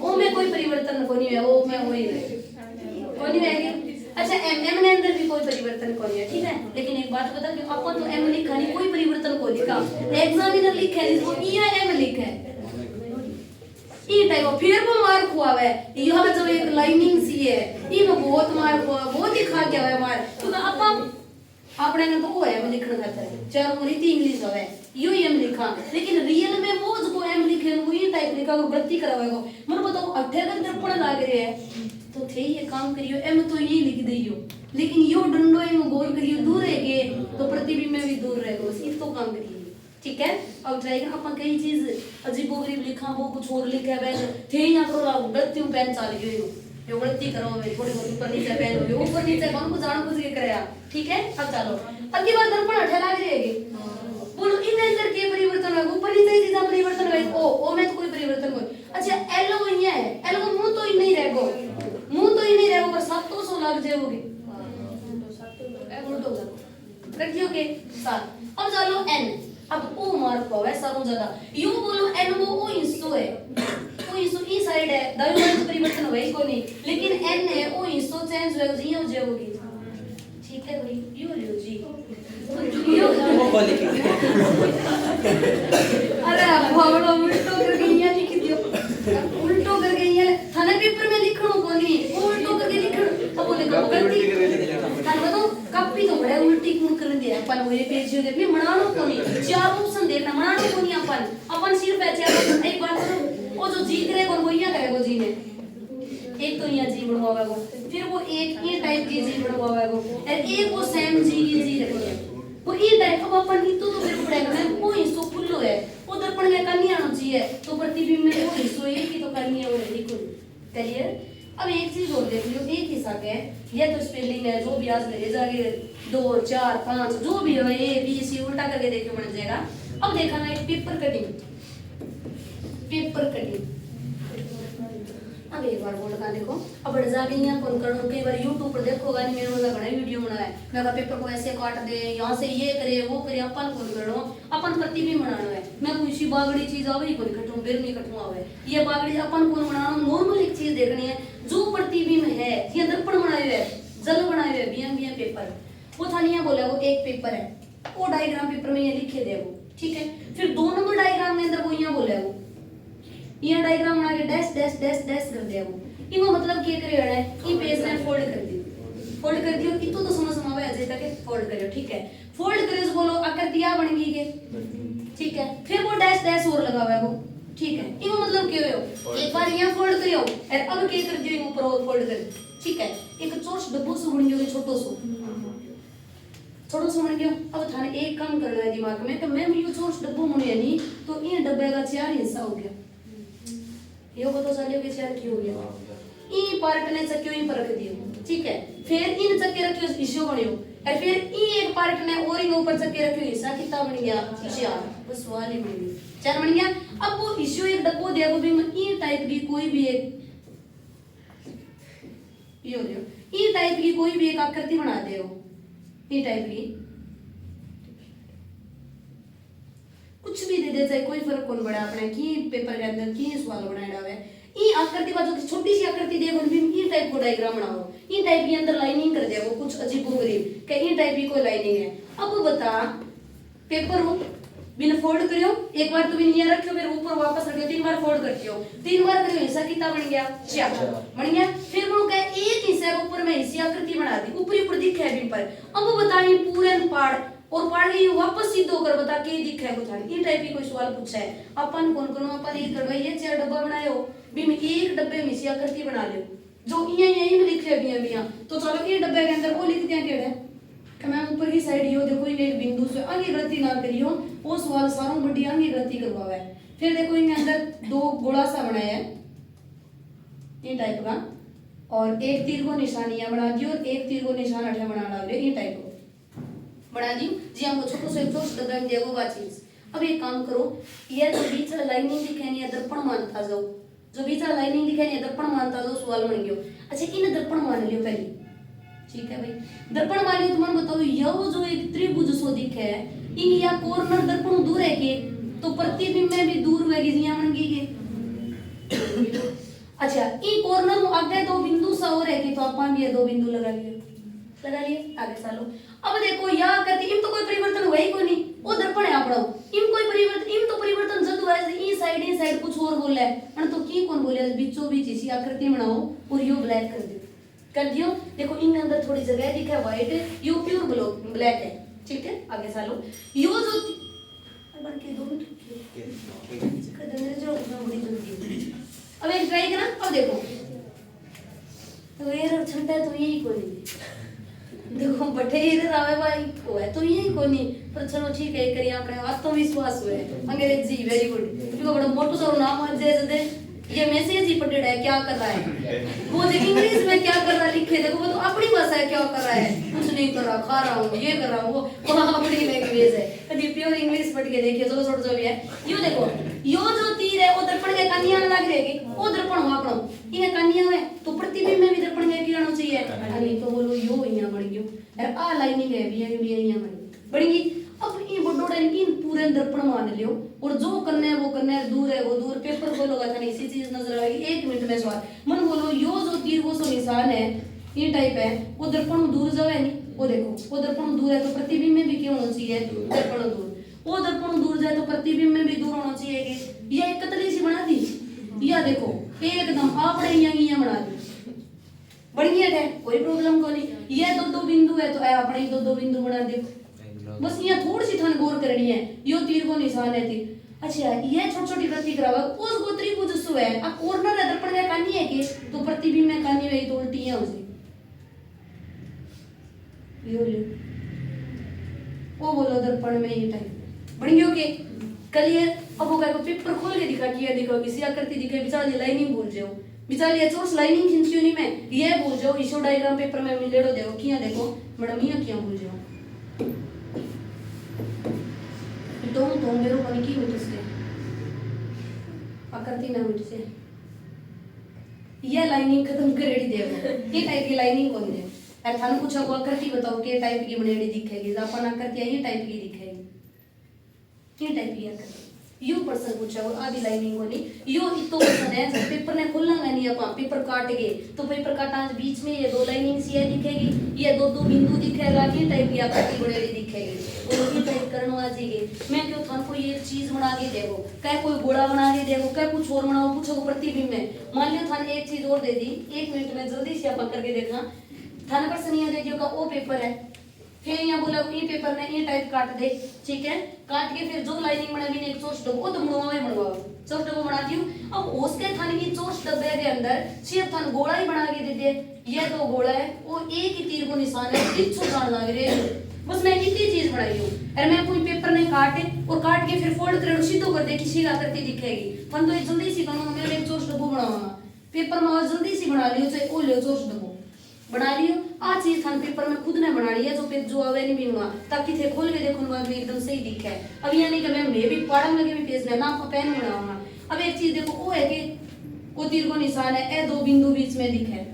ओ में कोई परिवर्तन को नहीं है, ओ में वही है कोनी रहेगी। अच्छा एम ने अंदर भी कोई परिवर्तन को नहीं है, ठीक है। लेकिन एक बात बता कि अपन तो एम लिखा नहीं, कोई परिवर्तन को लिखा, एग्जामिनर लिखा है इसको ई एम लिखा है ई टाइप। फिर वो मार्क हुआ है यह जो एक लाइनिंग सी है इनमें बहुत मार्क हुआ, बहुत ही खा गया है मार। तो अपन अपने ने तो वो है लिखना खाता है, चार मोरी तीन इंग्लिश है यो एम लिखा, लेकिन रियल में वो जो एम लिखे वो ये टाइप लिखा, वो गलती करावेगा। मन बताओ 18 दर्पण लाग रहे हैं तो थे ये काम करियो, एम तो ये लिख दियो, लेकिन यो डंडो एम गोल करियो दूर रहेगे तो प्रतिबिंब में भी दूर रहेगा, इस तो काम करिए, ठीक है। अब ट्राई कर अपन कई चीज अजीबोगरीब लिखा, वो कुछ और लिखा है वैसे थे यहाँ करो गलती पेन चाल गयो यो गलती करो मैं थोड़ी बहुत ऊपर नीचे पेन हो ऊपर नीचे कौन को जान बुझ के कराया, ठीक है। अब चलो अगली बार दर्पण हटे लाग रहेगी, बोलो इन अंदर के परिवर्तन है, ऊपर नीचे सीधा परिवर्तन है, ओ में तो कोई परिवर्तन कोई। अच्छा एल ओ ये है, एल को मुंह तो ही नहीं रहेगो, मुंह तो ही नहीं रहेगो पर 700 लग जाओगे उल्टो रखियोगे 7। अब चलो एन, अब ओ मार्क हो है सारों ज्यादा यू बोलो एन वो हिस्सो है, वो हिस्सो ई साइड है दाईं ओर परिवर्तन होए को नहीं, लेकिन एन है वो हिस्सो चेंज हो जी हो जाओगी, ठीक है भाई यू लियो जी अरे भावड़ो उल्टो करके यहाँ लिख दियो, उल्टो करके यहाँ थाने पेपर में लिखनो को नहीं, उल्टो करके लिखनो। अब बोले गलती थाने बताओ कॉपी तो बड़ा उल्टी क्यों कर दिया अपन, वो ये पेज जो देखने मनानो को नहीं, चार ऑप्शन देखना मनानो को नहीं, अपन सिर्फ ऐसे एक बार करो वो जो जीत रहे कौन वो यहाँ करेगा जी ने एक तो यहाँ जी बनवावा को, फिर वो एक ये टाइप की जी बनवावा को, और एक वो सेम जी की जी रखी है वो ये टाइप। अब अपन इतो तो फिर पड़ेगा मैं वो हिस्सो खुल्लो है वो दर्पण में करनी आना चाहिए, तो प्रतिबिंब में वो हिस्सो एक ही तो करनी है वो लिखो क्लियर। अब एक चीज और देख लियो, एक हिस्सा के ये तो स्पेलिंग है जो भी आज ले जाके 2 4 5 जो भी हो ए बी सी उल्टा करके देखो बन जाएगा। अब देखा ना एक पेपर कटिंग, पेपर कटिंग अब एक बार बोल का देखो अब बढ़ जा गई यहाँ कौन करो कई बार YouTube पर देखोगा नहीं मेरे मतलब बड़ा वीडियो बनाया है मैं का पेपर को ऐसे काट दे यहाँ से ये करे वो करे अपन कौन करो अपन प्रतिबिंब बनाना है। मैं कोई सी बागड़ी चीज आवे कोई कटूं बेर नहीं कटूं आवे ये बागड़ी अपन कौन बनाना नॉर्मल एक चीज देखनी है जो प्रतिबिंब है ये दर्पण बनाए हुए जल बनाए हुए बीएम पेपर वो था नहीं बोला वो एक पेपर है वो डायग्राम पेपर में ये लिखे दे वो ठीक है। फिर 2 नंबर डायग्राम के अंदर वो यहाँ बोला वो ये डायग्राम बना के डैश डैश डैश डैश कर दिया वो इनको मतलब क्या करियो है ई पेज में फोल्ड कर दियो इतो तो समझ में आवे अजय तक फोल्ड करियो ठीक है। फोल्ड करे तो बोलो आकृतियां बन गई के ठीक है। फिर वो डैश डैश और लगावा है वो ठीक है। इनको मतलब क्या हो एक बार यहां फोल्ड करियो और अब क्या कर दियो ऊपर और फोल्ड कर ठीक है। एक चोर्स डब्बो सो बन गयो छोटो सो बन गयो। अब थाने एक काम करना है दिमाग में कि मैं ये चोर्स डब्बो मुने नहीं तो ये डब्बे का 4 हिस्सा हो गया यो को तो चलियो के 4 की हो गया ई पार्ट ने चक्के ही पर रख दियो ठीक है। फिर इन चक्के रखियो हिस्सो बनियो और फिर ई एक पार्ट ने और इन ऊपर चक्के रखियो हिस्सा कितना बन गया 4 बस वाली बन गई 4 बन गया। अब वो हिस्सो एक डब्बो देगो भी ई टाइप की कोई भी एक यो दियो ई टाइप की कोई भी एक आकृति बना देओ ई टाइप की कुछ भी दे दे चाहे कोई फर्क कौन पड़ा अपने की पेपर के अंदर की सवाल बनाया हुआ है ई आकृति का जो छोटी सी आकृति देखो भी ई टाइप को डायग्राम बनाओ ई टाइप के अंदर लाइनिंग कर दे वो कुछ अजीबोगरीब के ई टाइप की कोई लाइनिंग है। अब बता पेपर हो बिन फोल्ड करियो एक बार तो बिन यहां रखियो फिर ऊपर वापस रखियो 3 बार फोल्ड करतियो 3 बार करियो हिस्सा कितना बन गया 4 बन गया। फिर वो कहे एक हिस्से के ऊपर में हिस्सा आकृति बना दी ऊपर दिखे है बिन पर। अब बताइए पूरे पाड़ और पढ़ ली वापस सीधो होकर बता के दिखा है कुछ ये टाइप की कोई सवाल पूछा है अपन कौन कौन अपन एक करवाइए 4 डब्बा बनाए हो भी में एक डब्बे में से आकृति बना लो जो यहीं में लिखे है बिया तो चलो ये डब्बे के अंदर वो लिख दिया केड़े कि मैं ऊपर की साइड यो देखो इन एक बिंदु से आगे गलती ना करियो वो सवाल सारों बड़ी आगे गलती करवावे है। फिर देखो इनके अंदर 2 गोला सा बनाया है ये टाइप का और एक तीर को निशानियां बना दी और एक तीर को निशान अठे बना डाल ये टाइप को बना दी जी हमको छोटो से छोटो डब्बा में देगो बात चीज। अब एक काम करो, ये जो बीच वाला लाइनिंग दिखे नहीं है दर्पण मानता जाओ, जो बीच वाला लाइनिंग दिखे नहीं है दर्पण मानता जाओ, सवाल बन गयो। अच्छा इन दर्पण मान लियो पहले, ठीक है भाई, दर्पण मान लियो। तुम बताओ यह जो एक त्रिभुज सो दिखे है, इन या कॉर्नर दर्पण दूर है के तो प्रतिबिंब में भी दूर होगी जिया बन गई के। अच्छा ई कॉर्नर में आगे दो बिंदु सा और है कि तो अपन भी ये दो बिंदु लगा लिए आगे चलो। अब देखो या करती इम तो कोई परिवर्तन हुआ ही कोई नहीं, वो दर्पण है आपड़ा, इम कोई परिवर्तन, इम तो परिवर्तन जद हुआ है ई साइड कुछ और बोला है अन तो की कौन बोले बीचों बीच इसी आकृति बनाओ और यो ब्लैक कर दियो। देखो इन अंदर थोड़ी जगह दिखा है व्हाइट, यो प्योर ब्लैक है, ठीक है आगे चलो। यो जो बन के 2 मिनट कदम जो बड़ी जल्दी। अब एक ट्राई करना, अब देखो तो ये छंटा तो यही कोई नहीं, देखो बटे इधर आवे भाई को है तो यही कोई नहीं, पर चलो ठीक है करिए अपने आत्मविश्वास हुए अंग्रेजी वेरी गुड। देखो बड़ा मोटो सा नाम है दे ये मैसेज ही पढ़ रहा है क्या कर रहा है, वो जो इंग्लिश में क्या कर रहा है लिखे, देखो वो तो अपनी भाषा है क्या कर रहा है, कुछ नहीं कर रहा, खा रहा हूँ ये कर रहा हूँ, वो अपनी लैंग्वेज है। कभी प्योर इंग्लिश पढ़ के देखिए, चलो छोड़ जो भी है। यो देखो यो जो तीर है वो दर्पण के कन्या में लग रहेगी, वो दर्पण हुआ अपना इन्हें कन्या में तो प्रतिबिंब में भी दर्पण के किरण चाहिए, नहीं तो बोलो यो यहाँ बढ़ गयो आ लाइनिंग है भी यहाँ बढ़ेगी। अब ये बड़ोड़ा इन पूरे दर्पण मान लियो और जो करना है वो करना है, दूर है वो दूर, पेपर खोलोगा था नहीं इसी चीज नजर आएगी 1 मिनट में सवाल मन बोलो। यो जो तीर वो सो निशान है ये टाइप है, वो दर्पण दूर जाए नहीं, वो देखो वो दर्पण दूर है तो प्रतिबिंब में भी क्यों होना चाहिए दर्पण दूर, वो दर्पण दूर जाए तो प्रतिबिंब में भी दूर होना चाहिए। ये एक कतली सी बना दी, या देखो एकदम आपने यहाँ बना दी बढ़िया है, कोई प्रॉब्लम को नहीं। ये दो बिंदु है तो अपने दो बिंदु बना दे, बस यहाँ थोड़ी सी थन गौर करनी है, यो तीर को निशान है तीर। अच्छा ये छोटी छोटी प्रतीक करावा उस गो त्रिभुज सो है आ कॉर्नर है दर्पण में कानी है के तो प्रतिबिंब में कानी है तो उल्टी है उसे यो ले वो बोलो दर्पण में ये टाइप बन गयो के क्लियर। अब वो क्या पेपर खोल के दिखा किया दिखा किसी आकृति दिखे बेचारी लाइनिंग भूल जाओ, बेचारी चोर्स लाइनिंग खींची नहीं में ये भूल जाओ, इशो डायग्राम पेपर में मिलेड़ो देखो किया देखो मैडम ये क्या भूल जाओ तो मेरो पानी की मिनट से आकृति ना मिनट से ये लाइनिंग खत्म करेड़ी देखो ये टाइप की लाइनिंग कौन दे यार थाने पूछा को आकृति बताओ के टाइप की बनेड़ी दिखेगी, अपन आकृति ये टाइप की दिखेगी, ये टाइप की आकृति यो पर्सन पूछा वो आधी लाइनिंग को नहीं यो इतो पर्सन है जब पेपर ने खोलना नहीं अपन पेपर काट गए तो पेपर काटा बीच में ये 2 लाइनिंग सी दिखेगी, ये दो बिंदु दिखेगा, ये टाइप की आकृति बनेड़ी दिखेगी और ये टाइप करना आ जाएगी। मैं क्यों थान को ये चीज बना के देखो क्या कोई गोला बना के देखो क्या कुछ और बनाओ पूछो प्रतिबिंब में मान लियो थान एक चीज और दे दी 1 मिनट में जल्दी से अपन करके देखना थाने पर सनिया दे दियो का वो पेपर है फिर यहाँ बोला ये पेपर ने ये टाइप काट दे, ठीक है काट के फिर जो लाइनिंग बना भी एक चोर्स डब्बो तो बनवा में बनवा चोर्स डब्बो बना दियो। अब उसके थाने की चोर्स डब्बे के अंदर सिर्फ थान गोला ही बना के दे दे, ये 2 गोला है वो एक ही तीर को निशान है किच्छु जान लग रहे बस मैं इतनी चीज बनाई हूँ। अरे मैं कोई पेपर ने काटे और काट के फिर फोल्ड कर सीधो कर दे किसी आकृति दिखेगी थान तो जल्दी सी बनाऊंगा मैं एक चोर्स डब्बो बनाऊंगा पेपर में जल्दी सी बना लियो चाहे ओ लियो चोर्स डब्बो बना लियो आ चीज थान पेपर में खुद ने बना लिया जो पे जो आवे नहीं भी हुआ ताकि थे खोल के देखूंगा भी एकदम सही दिखे। अब ये नहीं कि मैं भी पढ़ा लगे भी पेज में ना पेन बनाऊंगा। अब एक चीज देखो वो है कि वो तीर को निशान है ए 2 बिंदु बीच में दिखे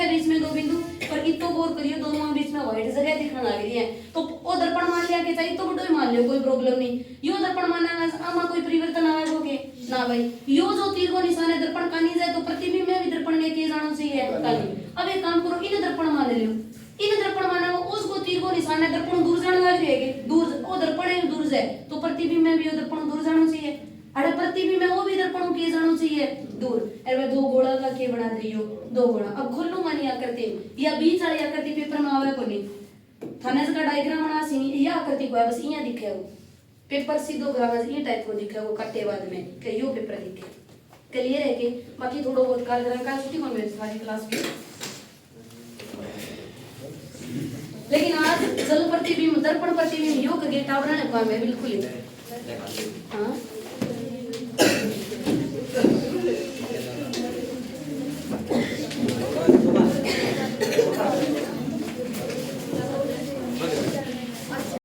बीच में 2 बिंदु पर इतो गौर करियो दोनों बीच में व्हाइट जगह दिखने लग रही है तो वो दर्पण मान लिया के चाहिए तो बड़ो ही मान लियो कोई प्रॉब्लम नहीं। यो दर्पण मानना आमा कोई परिवर्तन आवे होगे ना भाई यो जो तीर को निशान है दर्पण कानी जाए तो प्रतिबिंब में भी दर्पण ने के जानो चाहिए कानी। अब एक काम करो इन दर्पण मान लियो इन दर्पण माना उसको तीर को निशान है दर्पण दूर जाने लग रही है दूर वो दर्पण है दूर जाए तो प्रतिबिंब में भी वो दर्पण दूर जाना चाहिए अरे प्रतिबिंब में वो भी दर्पण के जाना चाहिए दूर। अरे मैं 2 गोला का के बना दियो 2 गोला अब खोलो मानी आकृति या बीच वाली आकृति पेपर में आवे को नहीं थाने का डायग्राम बना सी ये आकृति को है बस यहाँ दिखे वो पेपर सीधो ग्राम ये टाइप को दिखे वो कट्टे बाद में कि यो पेपर दिखे क्लियर है कि बाकी थोड़ा बहुत काल का छुट्टी कौन मेरी सारी क्लास की लेकिन आज जल प्रतिबिंब दर्पण प्रतिबिंब योग गेटा बनाने को हमें बिल्कुल ही हाँ